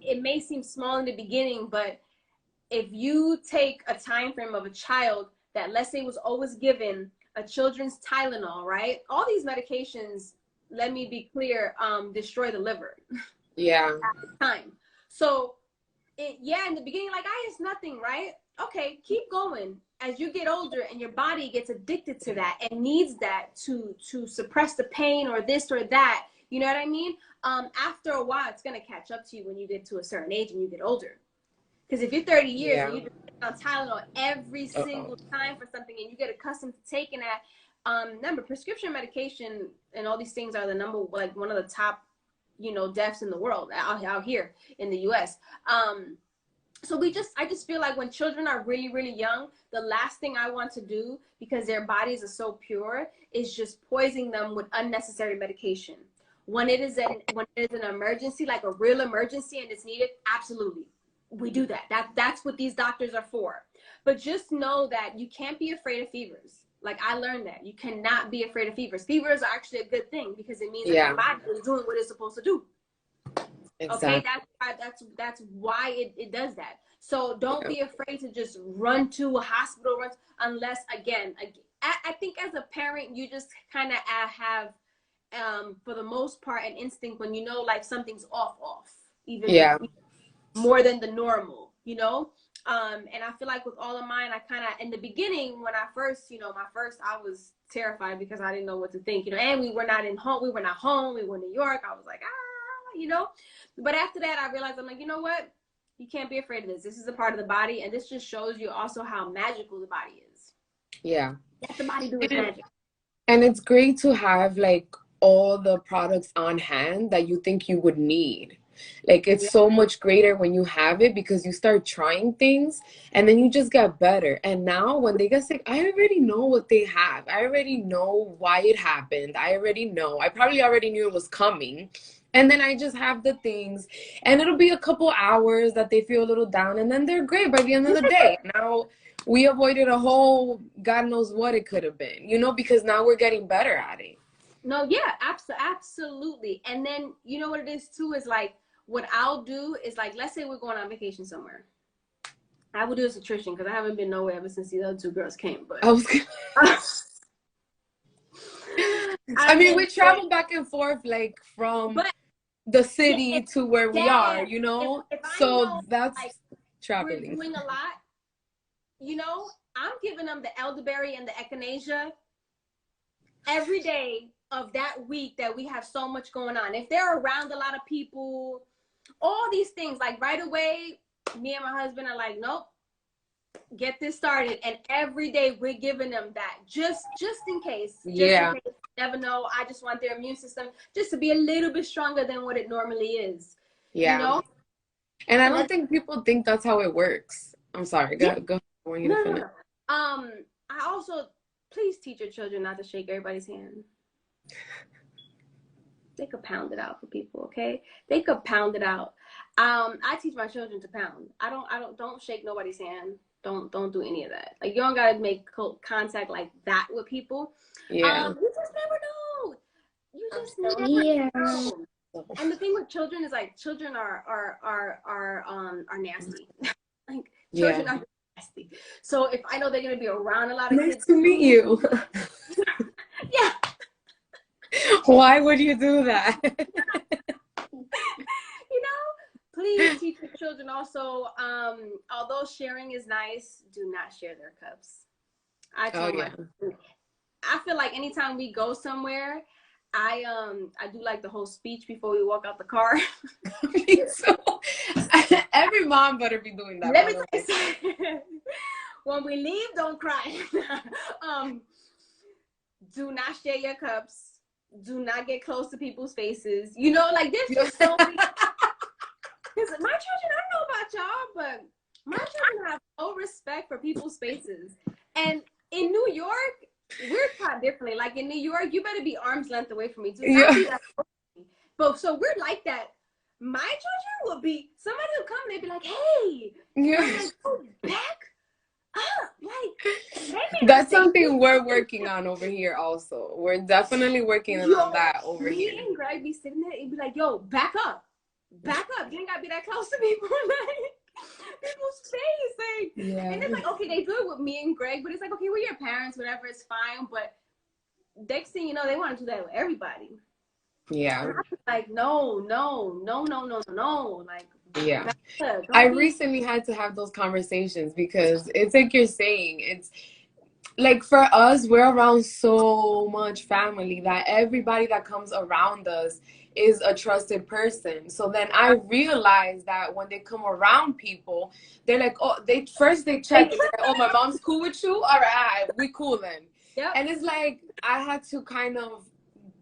it may seem small in the beginning, but if you take a time frame of a child that, let's say, was always given a children's Tylenol, right? All these medications, let me be clear, destroy the liver. Yeah. At the time. So, in the beginning, like, it's nothing, right? Okay, keep going. As you get older and your body gets addicted to that and needs that to suppress the pain or this or that, you know what I mean? After a while, it's going to catch up to you when you get to a certain age and you get older. Because if you're 30 years and you're on Tylenol every single time for something and you get accustomed to taking that, remember, prescription medication and all these things are one of the top, you know, deaths in the world out here in the US. So I just feel like when children are really, really young, the last thing I want to do, because their bodies are so pure, is just poison them with unnecessary medication. When it is an emergency, like a real emergency, and it's needed, absolutely, we do that. That's what these doctors are for. But just know that you can't be afraid of fevers. Like, I learned that you cannot be afraid of fevers. Fevers are actually a good thing, because it means that your body is doing what it's supposed to do. Exactly. Okay, that's why it does that. So don't be afraid to just run to a hospital, unless, again, I think as a parent, you just kind of have for the most part, an instinct when you know like something's off, even more than the normal, you know. And I feel like with all of mine, I kind of, in the beginning, when I first, you know, I was terrified because I didn't know what to think, you know, and we were not home, we were in New York. I was like, you know, but after that, I realized, I'm like, you know what? You can't be afraid of this. This is a part of the body. And this just shows you also how magical the body is. Yeah. Let the body do its magic. And it's great to have like all the products on hand that you think you would need. Like, it's so much greater when you have it, because you start trying things and then you just get better. And now when they get sick, I already know what they have. I already know why it happened. I already know. I probably already knew it was coming. And then I just have the things, and it'll be a couple hours that they feel a little down, and then they're great by the end of the day. Now we avoided a whole God knows what it could have been, you know, because now we're getting better at it. No, yeah, absolutely. And then, you know what it is too, is like, what I'll do is, like, let's say we're going on vacation somewhere. I will do this attrition because I haven't been nowhere ever since the other two girls came. But I mean, we travel back and forth, like, from the city to where we are, you know? If so know, that's like, traveling. We're doing a lot, you know? I'm giving them the elderberry and the echinacea every day of that week that we have so much going on. If they're around a lot of people, all these things, like, right away, me and my husband are like, nope, get this started. And every day we're giving them that, just in case. In case, never know. I just want their immune system just to be a little bit stronger than what it normally is. You know? And I don't think people think that's how it works. I'm sorry. Go. I want you to finish. No. I also, please teach your children not to shake everybody's hand. They could pound it out for people, okay? They could pound it out. I teach my children to pound. Don't shake nobody's hand. Don't do any of that. Like, you don't gotta make contact like that with people. You just never know. You just never know. And the thing with children is, like, children are nasty. Like, children are nasty. So if I know they're gonna be around a lot of kids. Nice to meet you. Yeah. Why would you do that? You know, please teach your children also, although sharing is nice, do not share their cups. I feel like anytime we go somewhere, I do like the whole speech before we walk out the car. Me too. Every mom better be doing that. Let me tell you something. When we leave, don't cry. Do not share your cups. Do not get close to people's faces. You know, like, there's just so many. Because my children, I don't know about y'all, but my children have no respect for people's faces. And in New York, we're taught differently. Like, in New York, you better be arm's length away from me. But so we're like that. My children will be, somebody will come and they'd be like, hey, like, go back up. Like, that's something we're working on over here also. We're definitely working on that over here. Me and Greg be sitting there and be like, yo, back up. Back up. You ain't gotta be that close to people. Like, people's face. Like, and it's like, okay, they do it with me and Greg, but it's like, okay, we're your parents, whatever, it's fine. But next thing you know, they want to do that with everybody. Yeah. Like, no. Like, I recently had to have those conversations, because it's like you're saying, it's like, for us, we're around so much family that everybody that comes around us is a trusted person. So then I realized that when they come around people, they're like, oh, they check, like, oh, my mom's cool with you? All right, we cool then. Yep. And it's like, I had to kind of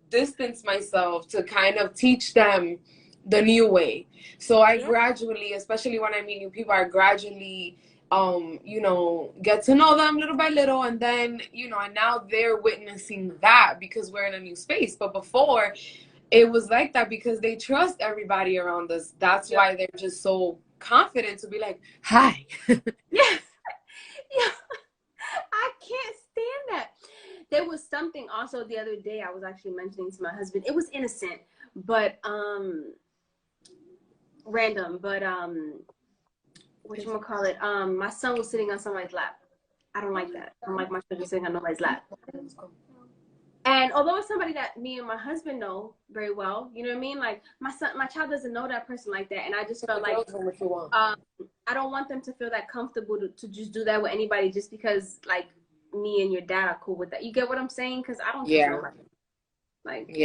distance myself to kind of teach them the new way. So I gradually, especially when I meet new people, I gradually you know, get to know them little by little, and then, you know, and now they're witnessing that because we're in a new space. But before, it was like that because they trust everybody around us. That's why they're just so confident to be like, hi. Yes. Yeah. I can't stand that. There was something also the other day I was actually mentioning to my husband. It was innocent, but random, but whatchamacallit, my son was sitting on somebody's lap. I don't like that. I don't like my children sitting on nobody's lap. And although it's somebody that me and my husband know very well, you know what I mean? Like my child doesn't know that person like that. And I just felt like, I don't want them to feel that comfortable to just do that with anybody just because like me and your dad are cool with that. You get what I'm saying? Because I don't trust nobody. Like,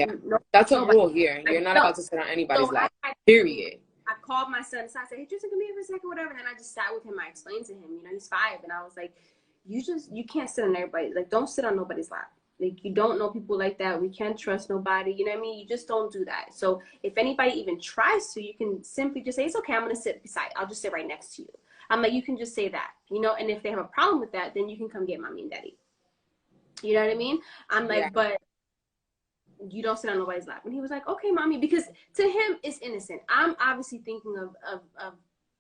that's a rule here. You're not allowed to sit on anybody's lap. Period. I called my son aside, I said, hey, Tristan, come here for a second, whatever. And then I just sat with him. I explained to him, you know, he's 5. And I was like, you can't sit on everybody. Like, don't sit on nobody's lap. Like, you don't know people like that. We can't trust nobody. You know what I mean? You just don't do that. So if anybody even tries to, you can simply just say, it's okay. I'm going to sit beside. I'll just sit right next to you. I'm like, you can just say that, you know? And if they have a problem with that, then you can come get mommy and daddy. You know what I mean? I'm like, but you don't sit on nobody's lap. And he was like, okay, mommy, because to him, it's innocent. I'm obviously thinking of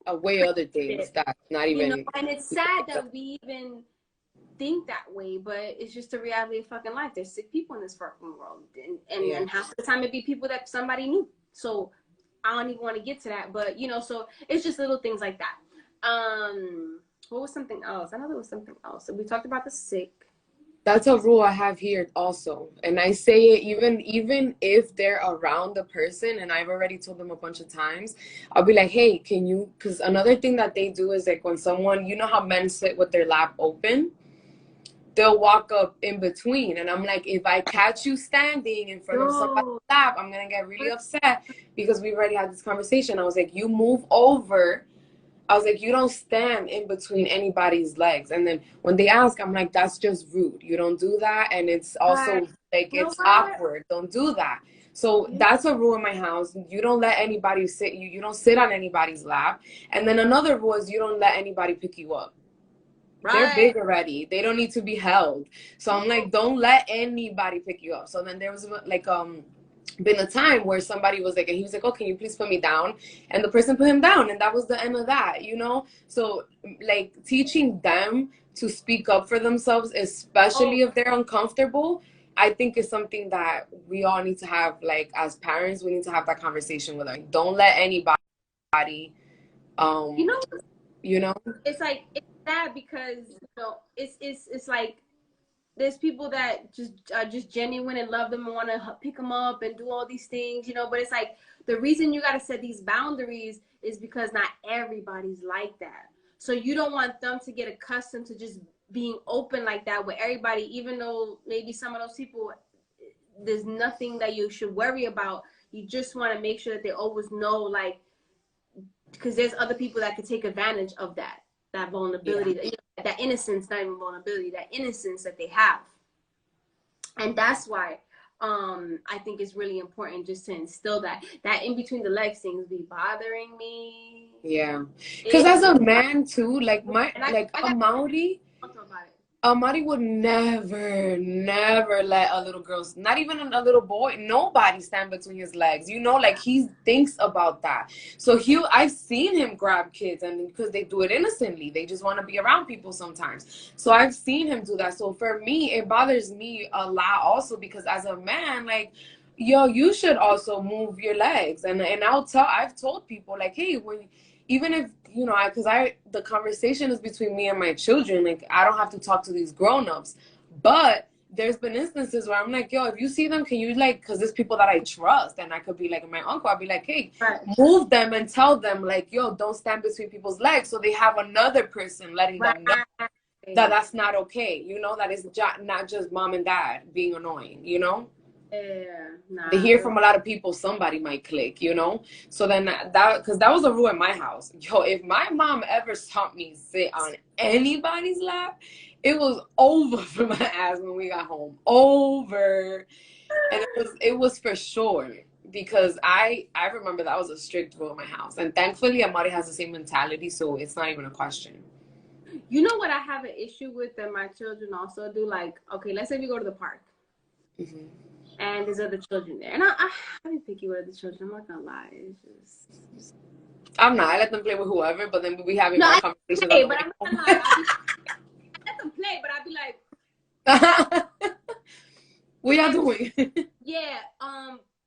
a way other things that's not even. You know? And it's sad that we even think that way, but it's just the reality of fucking life. There's sick people in this fucking world, and half the time it be people that somebody knew. So I don't even want to get to that, but you know, so it's just little things like that. What was something else? I know there was something else. So we talked about the sick. That's a rule I have here also, and I say it even if they're around the person, and I've already told them a bunch of times, I'll be like, hey, can you, because another thing that they do is like when someone, you know how men sit with their lap open, they'll walk up in between, and I'm like, if I catch you standing in front of somebody's lap, I'm gonna get really upset, because we've already had this conversation. I was like, you move over. I was like, you don't stand in between anybody's legs. And then when they ask, I'm like, that's just rude. You don't do that. And it's also like, it's awkward. Don't do that. So that's a rule in my house. You don't let anybody sit, you don't sit on anybody's lap. And then another rule is you don't let anybody pick you up. They're big already. They don't need to be held. So I'm like, don't let anybody pick you up. So then there was like, been a time where somebody was like, and he was like, oh, can you please put me down? And the person put him down, and that was the end of that, you know? So like teaching them to speak up for themselves, especially if they're uncomfortable, I think is something that we all need to have, like as parents, we need to have that conversation with them. Don't let anybody, you know, it's like, it's sad because, you know, it's like, there's people that just are just genuine and love them and want to pick them up and do all these things, you know, but it's like the reason you got to set these boundaries is because not everybody's like that. So you don't want them to get accustomed to just being open like that with everybody, even though maybe some of those people, there's nothing that you should worry about. You just want to make sure that they always know, like, because there's other people that could take advantage of that vulnerability, you know, that innocence, not even vulnerability, that innocence that they have. And that's why I think it's really important just to instill that in between the legs things be bothering me. Yeah, because as a man too, like Amari would never let a little girl, not even a little boy, nobody stand between his legs. You know, like he thinks about that. So I've seen him grab kids, and because they do it innocently, they just want to be around people sometimes. So I've seen him do that. So for me, it bothers me a lot also, because as a man, like, yo, you should also move your legs. And I've told people like, hey, even if, you know, because the conversation is between me and my children. Like, I don't have to talk to these grown-ups. But there's been instances where I'm like, yo, if you see them, can you, like, because there's people that I trust, and I could be like my uncle, I'll be like, hey, move them and tell them, like, yo, don't stand between people's legs, so they have another person letting them know that that's not okay. You know, that is not just mom and dad being annoying, you know? They hear from a lot of people, somebody might click, you know? So then because that was a rule in my house. Yo, if my mom ever saw me sit on anybody's lap, it was over for my ass when we got home. Over. And it was for sure, because I remember that was a strict rule in my house. And thankfully, Amari has the same mentality, so it's not even a question. You know what I have an issue with that my children also do? Like, okay, let's say we go to the park. Mm-hmm. And there's other children there. And I be picky with other children. I'm not gonna lie. It's just... I'm not. I let them play with whoever, but then we having more conversations. Play, but I'm not gonna lie. I let them play, but I be like, what y'all doing? Yeah.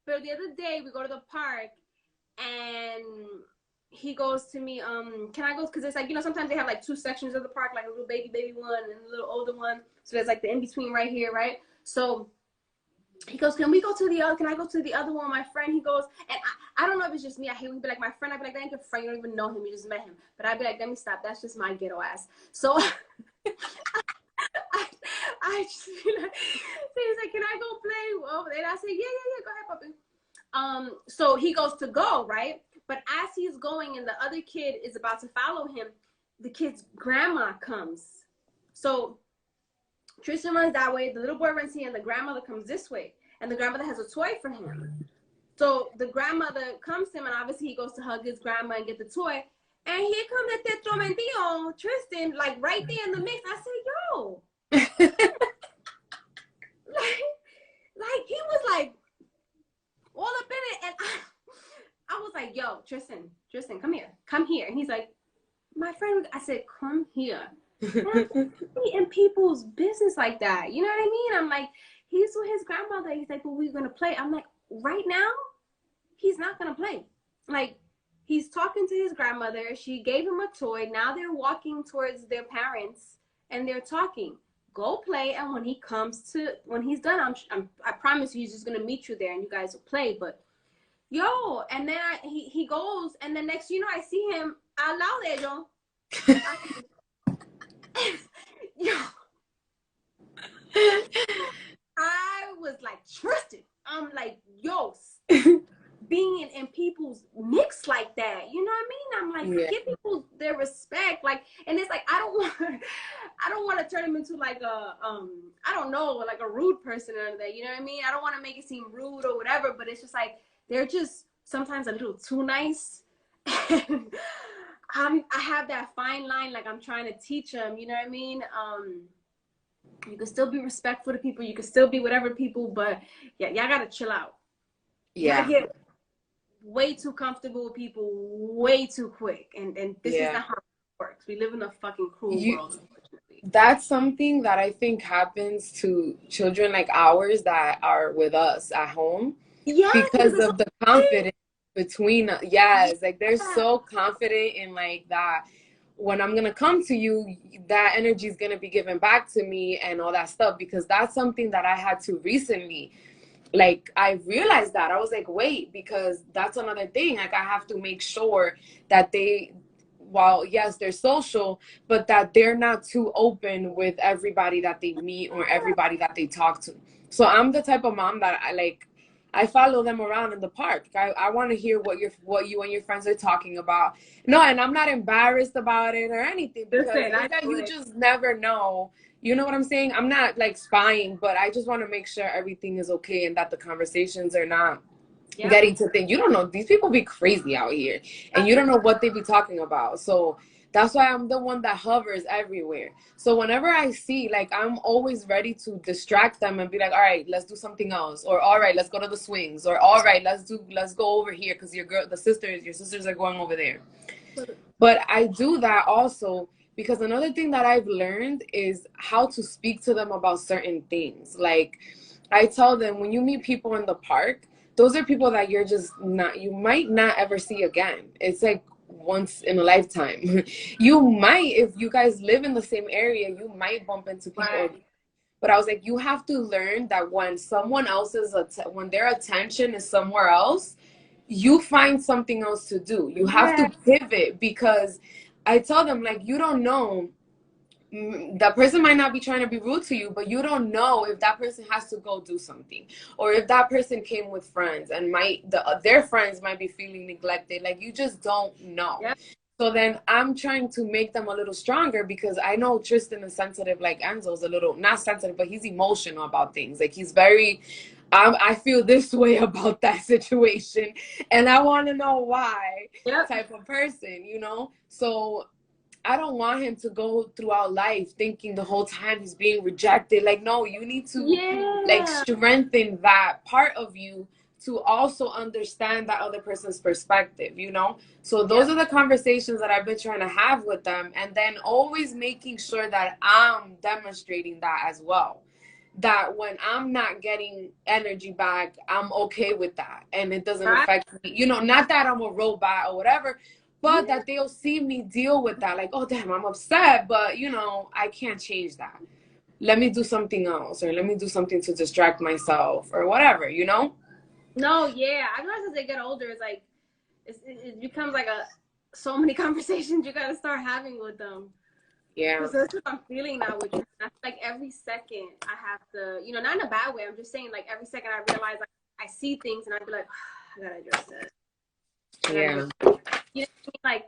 But the other day we go to the park, and he goes to me, can I go? Because it's like, you know, sometimes they have like 2 sections of the park, like a little baby one and a little older one. So there's like the in between right here, right? So he goes, can I go to the other one, my friend? He goes, and I don't know if it's just me. I hate when he be like, my friend. I'd be like, that ain't your friend. You don't even know him. You just met him. But I'd be like, let me stop. That's just my ghetto ass. So I just be like, so he's like, can I go play over there? And I say, yeah, go ahead, puppy. So he goes to go, right? But as he's going and the other kid is about to follow him, the kid's grandma comes. So Tristan runs that way, the little boy runs here, and the grandmother comes this way. And the grandmother has a toy for him. So the grandmother comes to him, and obviously he goes to hug his grandma and get the toy. And here comes the Tetromentillo, Tristan, like right there in the mix. I said, yo. like he was like all up in it. And I was like, yo, Tristan, come here. And he's like, my friend, I said, come here. In people's business like that, you know what I mean? I'm like, he's with his grandmother. He's like, well, we're gonna play. I'm like, right now, he's not gonna play. Like, he's talking to his grandmother. She gave him a toy. Now they're walking towards their parents and they're talking. Go play, and when he's done, I promise you, he's just gonna meet you there, and you guys will play. But yo, and then he goes, and then next, you know, I see him al lado de ellos. Yo, I was like, Tristan. I'm like, yo, being in people's mix like that, you know what I mean? I'm like, give people their respect, like, and it's like, I don't want to turn them into like a I don't know, like a rude person or that, you know what I mean? I don't want to make it seem rude or whatever, but it's just like they're just sometimes a little too nice. I have that fine line, like I'm trying to teach them, you know what I mean? You can still be respectful to people, you can still be whatever people, but yeah, y'all gotta chill out. Yeah. I get way too comfortable with people way too quick, and this is not how it works. We live in a fucking cruel world, unfortunately. That's something that I think happens to children like ours that are with us at home, because of the confidence between us. Yes, like they're so confident in like that when I'm gonna come to you, that energy is gonna be given back to me and all that stuff, because that's something that I had to recently. Like, I realized that. I was like, wait, because that's another thing. Like, I have to make sure that they, while, yes, they're social, but that they're not too open with everybody that they meet or everybody that they talk to. So I'm the type of mom that I follow them around in the park. I want to hear what you and your friends are talking about. No, and I'm not embarrassed about it or anything, because you just never know. You know what I'm saying? I'm not like spying, but I just want to make sure everything is okay and that the conversations are not getting to think. You don't know. These people be crazy out here, and you don't know what they be talking about. So that's why I'm the one that hovers everywhere. So whenever I see, like, I'm always ready to distract them and be like, all right, let's do something else. Or, all right, let's go to the swings. Or, all right, let's go over here because your sisters are going over there. But I do that also because another thing that I've learned is how to speak to them about certain things. Like, I tell them, when you meet people in the park, those are people that you might not ever see again. It's like once in a lifetime. You might, if you guys live in the same area, you might bump into people. Right. But I was like, you have to learn that when someone else's, when their attention is somewhere else, you find something else to do. You have to pivot, because I tell them, like, you don't know, that person might not be trying to be rude to you, but you don't know if that person has to go do something, or if that person came with friends and their friends might be feeling neglected. Like, you just don't know. Yep. So then I'm trying to make them a little stronger, because I know Tristan is sensitive, like Enzo's a little, not sensitive, but he's emotional about things. Like, he's very, I feel this way about that situation, and I want to know why. Yep. Type of person, you know? So I don't want him to go throughout life thinking the whole time he's being rejected. Like, no, you need to like strengthen that part of you to also understand that other person's perspective, you know? So those are the conversations that I've been trying to have with them. And then always making sure that I'm demonstrating that as well. That when I'm not getting energy back, I'm okay with that. And it doesn't affect me. You know, not that I'm a robot or whatever, but that they'll see me deal with that. Like, oh, damn, I'm upset. But, you know, I can't change that. let me do something else, or let me do something to distract myself, or whatever, you know? No, yeah. I realize as they get older, it's like, it becomes like so many conversations you gotta start having with them. Yeah. Because that's what I'm feeling now with you. I feel like every second I have to, you know, not in a bad way. I'm just saying, like, every second I realize, like, I see things and I'd be like, I gotta address that. Yeah. You know what I mean? Like,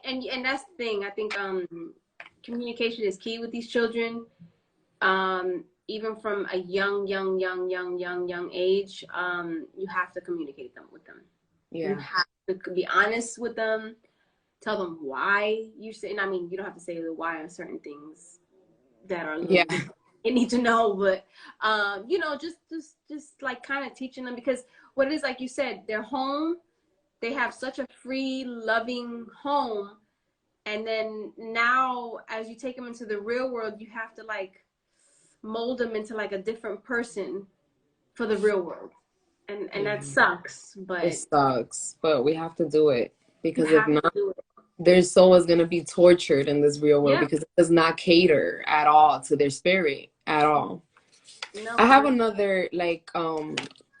and that's the thing. I think communication is key with these children. Even from a young age, you have to communicate them with them. Yeah. You have to be honest with them. Tell them why you say, and I mean, you don't have to say the why on certain things that are little they need to know, but you know, just like kind of teaching them, because what it is, like you said, they're home, they have such a free, loving home, and then now as you take them into the real world, you have to like mold them into like a different person for the real world, and that sucks, but it sucks, but we have to do it, because you if have to not, do it. their soul is going to be tortured in this real world, because it does not cater at all to their spirit at all. No, I have another, like,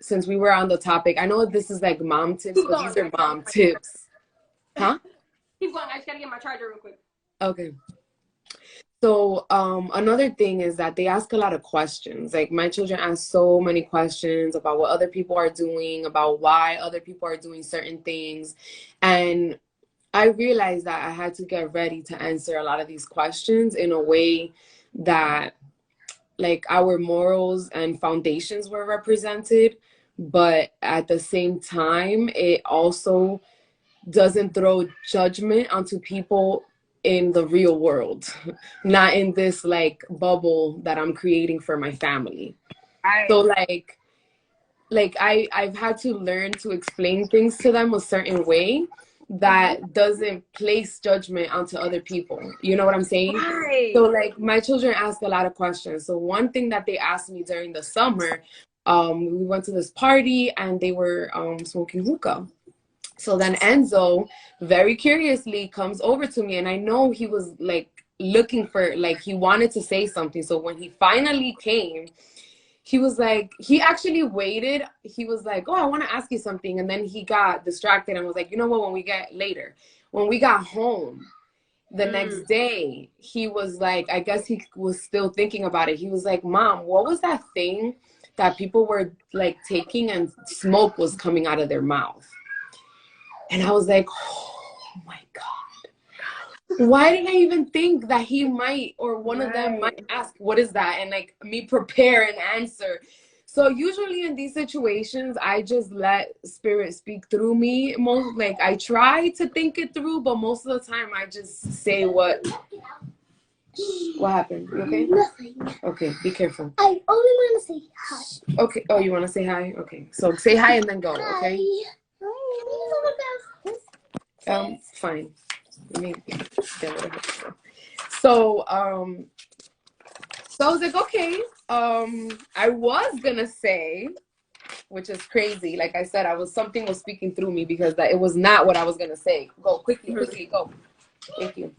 since we were on the topic, I know this is like mom tips, but these are mom tips. Huh? Keep going. I just gotta get my charger real quick. Okay. So another thing is that they ask a lot of questions. Like, my children ask so many questions about what other people are doing, about why other people are doing certain things. And I realized that I had to get ready to answer a lot of these questions in a way that, like, our morals and foundations were represented, but at the same time, it also doesn't throw judgment onto people in the real world, not in this like bubble that I'm creating for my family. So like I've had to learn to explain things to them a certain way that doesn't place judgment onto other people. You know what I'm saying? Right. So like, my children ask a lot of questions. So one thing that they asked me during the summer, we went to this party and they were smoking hookah. So then Enzo very curiously comes over to me, and I know he was like looking for, like, he wanted to say something. So when he finally came, he was like, he actually waited. He was like, oh, I want to ask you something. And then he got distracted and was like, you know what, when we got home the next day, he was like, I guess he was still thinking about it. He was like, Mom, what was that thing that people were like taking and smoke was coming out of their mouth? And I was like, oh my God, why did I even think that he might, or one of them might ask, what is that? And like, me prepare an answer. So usually in these situations, I just let spirit speak through me. Most, like, I try to think it through, but most of the time I just say what happened? You okay? Nothing. Okay, be careful. I only want to say hi. Okay. Oh, you want to say hi? Okay. So say hi and then go, okay? Fine. Let me get rid of it. So I was like, okay. I was gonna say, which is crazy. Like I said, something was speaking through me, because it was not what I was gonna say. Go quickly, go. Thank you.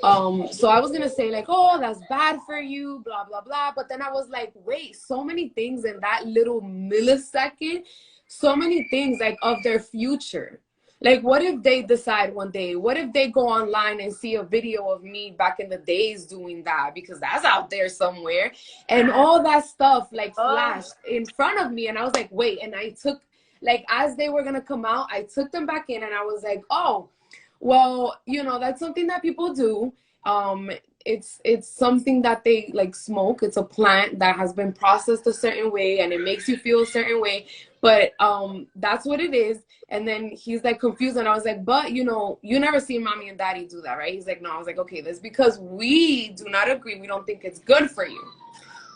So I was gonna say like, oh, that's bad for you, blah blah blah. But then I was like, wait, so many things in that little millisecond, so many things like of their future. Like, what if they decide one day, what if they go online and see a video of me back in the days doing that, because that's out there somewhere, and all that stuff like flashed in front of me. And I was like, wait, and I took, like, as they were gonna come out, I took them back in, and I was like, oh, well, you know, that's something that people do. It's something that they like smoke. It's a plant that has been processed a certain way, and it makes you feel a certain way. But that's what it is. And then he's like confused, and I was like, but you know, you never seen mommy and daddy do that, right? He's like, no. I was like, okay, that's because we do not agree. We don't think it's good for you.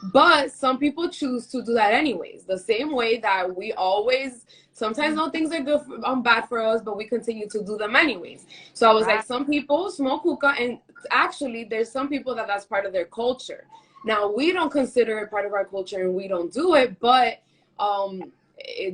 But some people choose to do that anyways. The same way that we always sometimes know things are good bad for us, but we continue to do them anyways. So I was like, some people smoke hookah, and actually there's some people that's part of their culture. Now, we don't consider it part of our culture, and we don't do it, but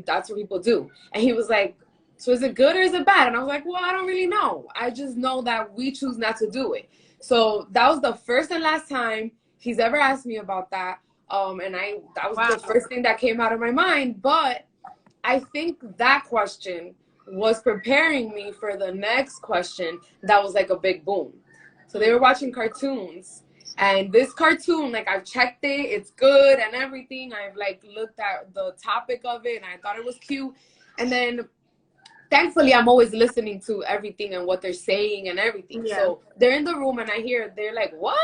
that's what people do. And he was like, so is it good or is it bad? And I was like, well, I don't really know. I just know that we choose not to do it. So that was the first and last time he's ever asked me about that. And that was the first thing that came out of my mind. But I think that question was preparing me for the next question that was like a big boom. So they were watching cartoons, and this cartoon, like, I've checked it, it's good and everything. I've like looked at the topic of it and I thought it was cute. And then thankfully I'm always listening to everything and what they're saying and everything. Yeah. So they're in the room and I hear, they're like, what?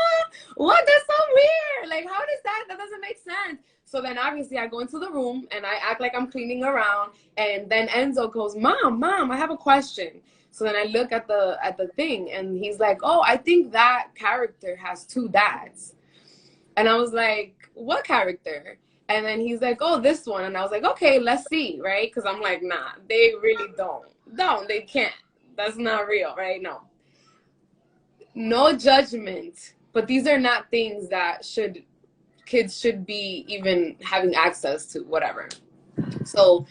That's so weird. Like, how does that doesn't make sense. So then obviously I go into the room and I act like I'm cleaning around, and then Enzo goes, Mom, I have a question. So then I look at the thing, and he's like, oh, I think that character has two dads. And I was like, what character? And then he's like, oh, this one. And I was like, okay, let's see, right? Because I'm like, nah, they really don't. They can't. That's not real, right? No judgment. But these are not things that kids should be even having access to, whatever. So,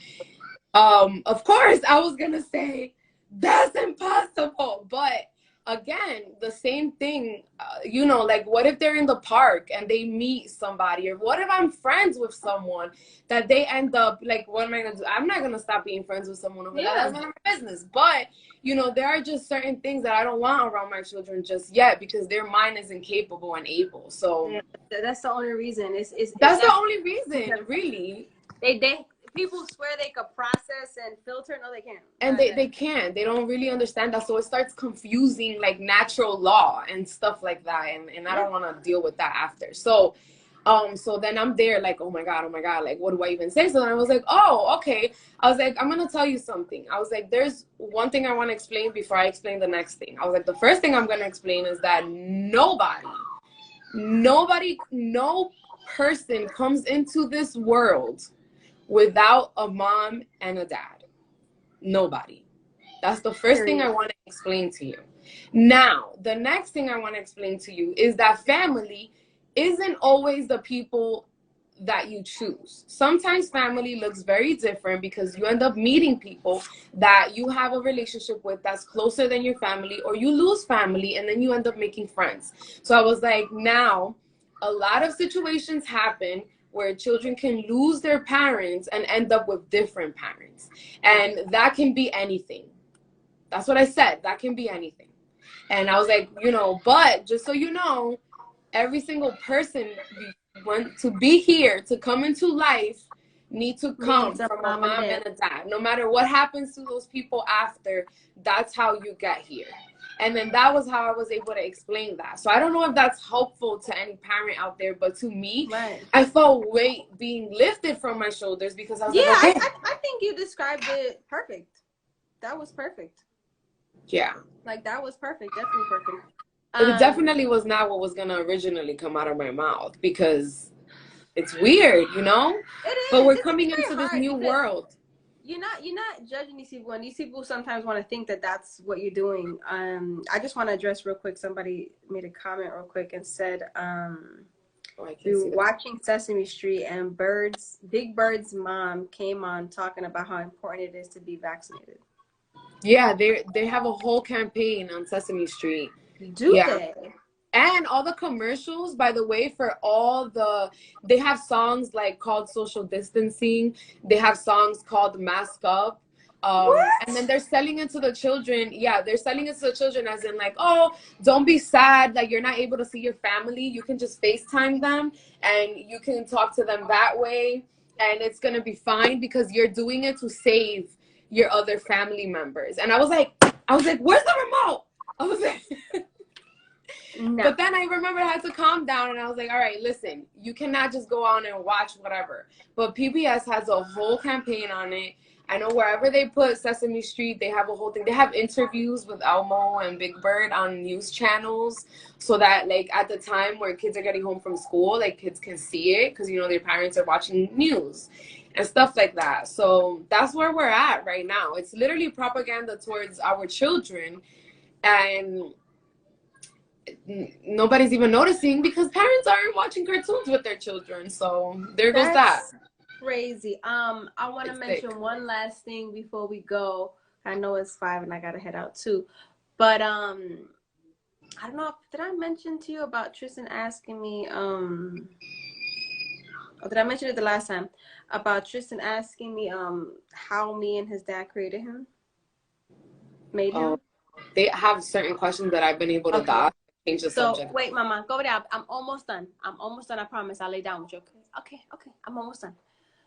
of course, I was going to say, that's impossible. But again, the same thing, like, what if they're in the park and they meet somebody? Or what if I'm friends with someone that they end up, like, what am I going to do? I'm not going to stop being friends with someone over there. That's not my business. But, there are just certain things that I don't want around my children just yet, because their mind isn't capable and able. So that's the only reason. That's the only reason, really. People swear they could process and filter. No, they can't. And they can't. They don't really understand that. So it starts confusing, like, natural law and stuff like that. And I don't want to deal with that after. So then I'm there like, oh my God, like, what do I even say? So then I was like, oh, okay. I was like, I'm going to tell you something. I was like, there's one thing I want to explain before I explain the next thing. I was like, the first thing I'm going to explain is that no person comes into this world without a mom and a dad. Nobody. That's the first thing I want to explain to you. Now, the next thing I want to explain to you is that family isn't always the people that you choose. Sometimes family looks very different because you end up meeting people that you have a relationship with that's closer than your family, or you lose family and then you end up making friends. So I was like, now, a lot of situations happen where children can lose their parents and end up with different parents. And that can be anything. That's what I said. That can be anything. And I was like, but just so you know, every single person want to be here, to come into life, need to come from a mom and a dad. No matter what happens to those people after, that's how you get here. And then that was how I was able to explain that. So I don't know if that's helpful to any parent out there, but to me, I felt weight being lifted from my shoulders, because I was like, okay. I think you described it perfect. That was perfect. Yeah. Like, that was perfect. Definitely perfect. But it definitely was not what was going to originally come out of my mouth, because it's weird, It is. But we're coming into this new world. You're not judging these people, and these people sometimes want to think that that's what you're doing. I just want to address real quick. Somebody made a comment real quick and said, we were watching Sesame Street, and Big Bird's mom came on talking about how important it is to be vaccinated. Yeah, they have a whole campaign on Sesame Street. Do they? And all the commercials, by the way, they have songs like called Social Distancing. They have songs called Mask Up. And then they're selling it to the children. Yeah, they're selling it to the children as in like, oh, don't be sad that you're not able to see your family. You can just FaceTime them and you can talk to them that way. And it's going to be fine because you're doing it to save your other family members. And I was like, where's the remote? I was like... No. But then I remember I had to calm down, and I was like, all right, listen, you cannot just go on and watch whatever. But PBS has a whole campaign on it. I know wherever they put Sesame Street, they have a whole thing. They have interviews with Elmo and Big Bird on news channels, so that, like, at the time where kids are getting home from school, like, kids can see it because, their parents are watching news and stuff like that. So that's where we're at right now. It's literally propaganda towards our children, and nobody's even noticing because parents aren't watching cartoons with their children. So there goes that. Crazy. I want to mention one last thing before we go. I know it's 5 and I gotta head out too, but I don't know, did I mention to you about Tristan asking me, or did I mention it the last time? About Tristan asking me, how me and his dad created him? Made him? They have certain questions that I've been able to dodge. Change the subject. Wait, Mama, go over there. I'm almost done. I promise. I'll lay down with you. Okay. I'm almost done.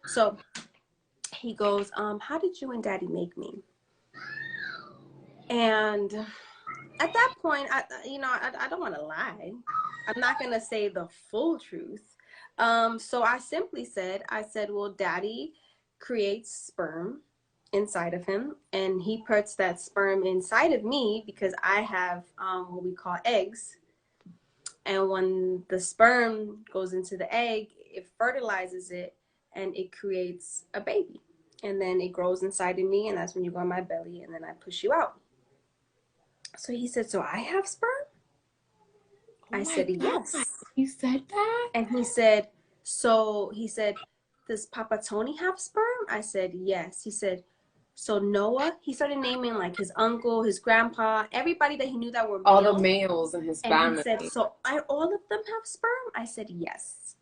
So he goes, how did you and Daddy make me? And at that point, I don't want to lie. I'm not gonna say the full truth. So I simply said, well, Daddy creates sperm inside of him, and he puts that sperm inside of me because I have what we call eggs. And when the sperm goes into the egg, it fertilizes it and it creates a baby. And then it grows inside of me, and that's when you go on my belly, and then I push you out. So he said, so I have sperm? I said, yes. You said that? And he said, does Papa Tony have sperm? I said, yes. He said, so Noah, he started naming like his uncle, his grandpa, everybody that he knew that were males. All the males in his family. And he said, so all of them have sperm? I said, yes.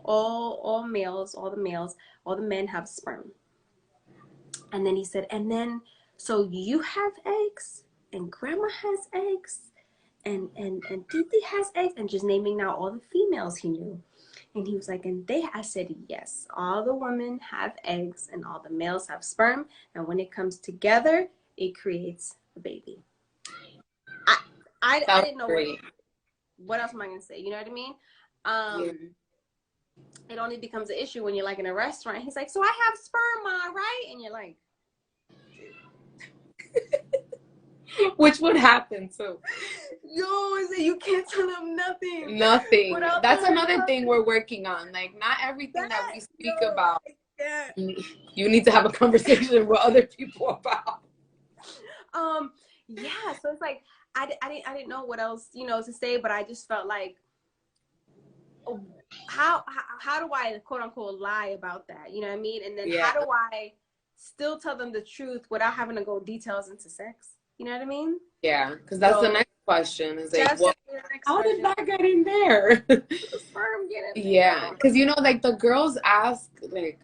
All males, all the males, all the men have sperm. And then he said, and then, so you have eggs, and Grandma has eggs, and Titi has eggs, and just naming now all the females he knew. And he was like, I said, yes, all the women have eggs and all the males have sperm. And when it comes together, it creates a baby. I didn't know what else am I going to say? You know what I mean? It only becomes an issue when you're like in a restaurant. He's like, so I have sperm, Ma, right? And you're like. Which would happen too. You can't tell them nothing. Nothing. That's another thing we're working on. Like, not everything that we speak about, you need to have a conversation with other people about. Yeah. So it's like I didn't know what else to say, but I just felt like, how do I quote unquote lie about that? You know what I mean? And then how do I still tell them the truth without having to go details into sex? You know what I mean? Yeah, because that's the next question. Is like, how did that get in there? Sperm get in there. Yeah, because like the girls ask, like,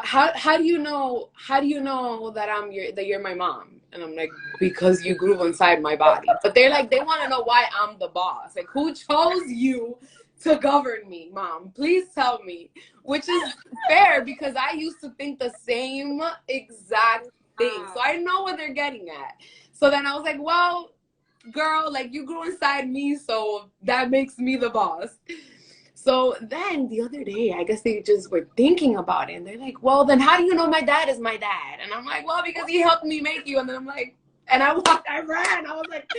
how do you know that you're my mom? And I'm like, because you grew inside my body. But they're like, they want to know why I'm the boss. Like, who chose you to govern me, Mom? Please tell me. Which is fair, because I used to think the same exact thing. So I know what they're getting at. So then I was like, well, girl, like, you grew inside me, so that makes me the boss. So then the other day, I guess they just were thinking about it, and they're like, well, then how do you know my dad is my dad? And I'm like, well, because he helped me make you. And then I'm like, and I ran. I was like,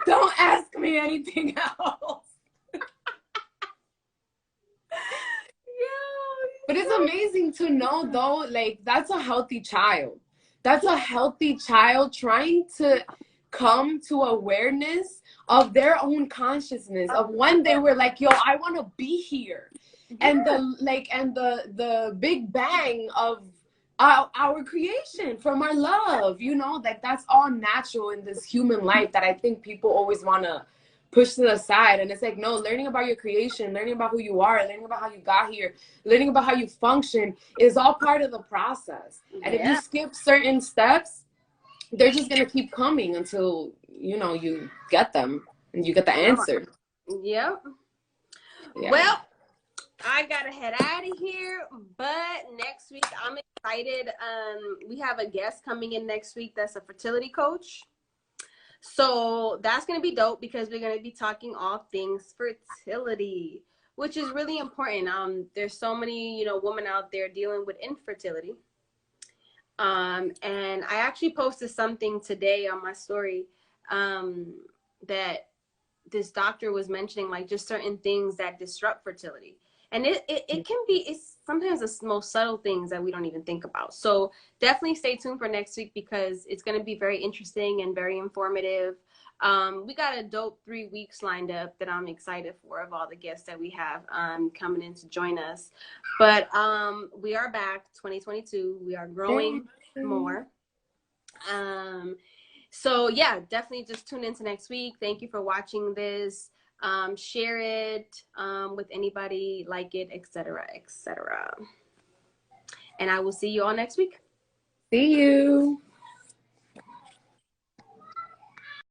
don't ask me anything else. But it's amazing to know, though, like, that's a healthy child. That's a healthy child trying to come to awareness of their own consciousness, of when they were like, yo, I want to be here. And the big bang of our creation from our love, like, that's all natural in this human life that I think people always want to push to the side. And it's like, no, learning about your creation, learning about who you are, learning about how you got here, learning about how you function is all part of the process. And if you skip certain steps, they're just going to keep coming until, you get them and you get the answer. Yep. Yeah. Well, I got to head out of here, but next week I'm excited. We have a guest coming in next week that's a fertility coach. So that's going to be dope, because we're going to be talking all things fertility, which is really important. There's so many, women out there dealing with infertility. And I actually posted something today on my story that this doctor was mentioning, like, just certain things that disrupt fertility. And it can be, it's sometimes the most subtle things that we don't even think about. So definitely stay tuned for next week, because it's going to be very interesting and very informative. We got a dope 3 weeks lined up that I'm excited for, of all the guests that we have coming in to join us. But we are back, 2022. We are growing more. So yeah, definitely just tune into next week. Thank you for watching this. Share it with anybody, like it, etc., etc. And I will see you all next week. See you.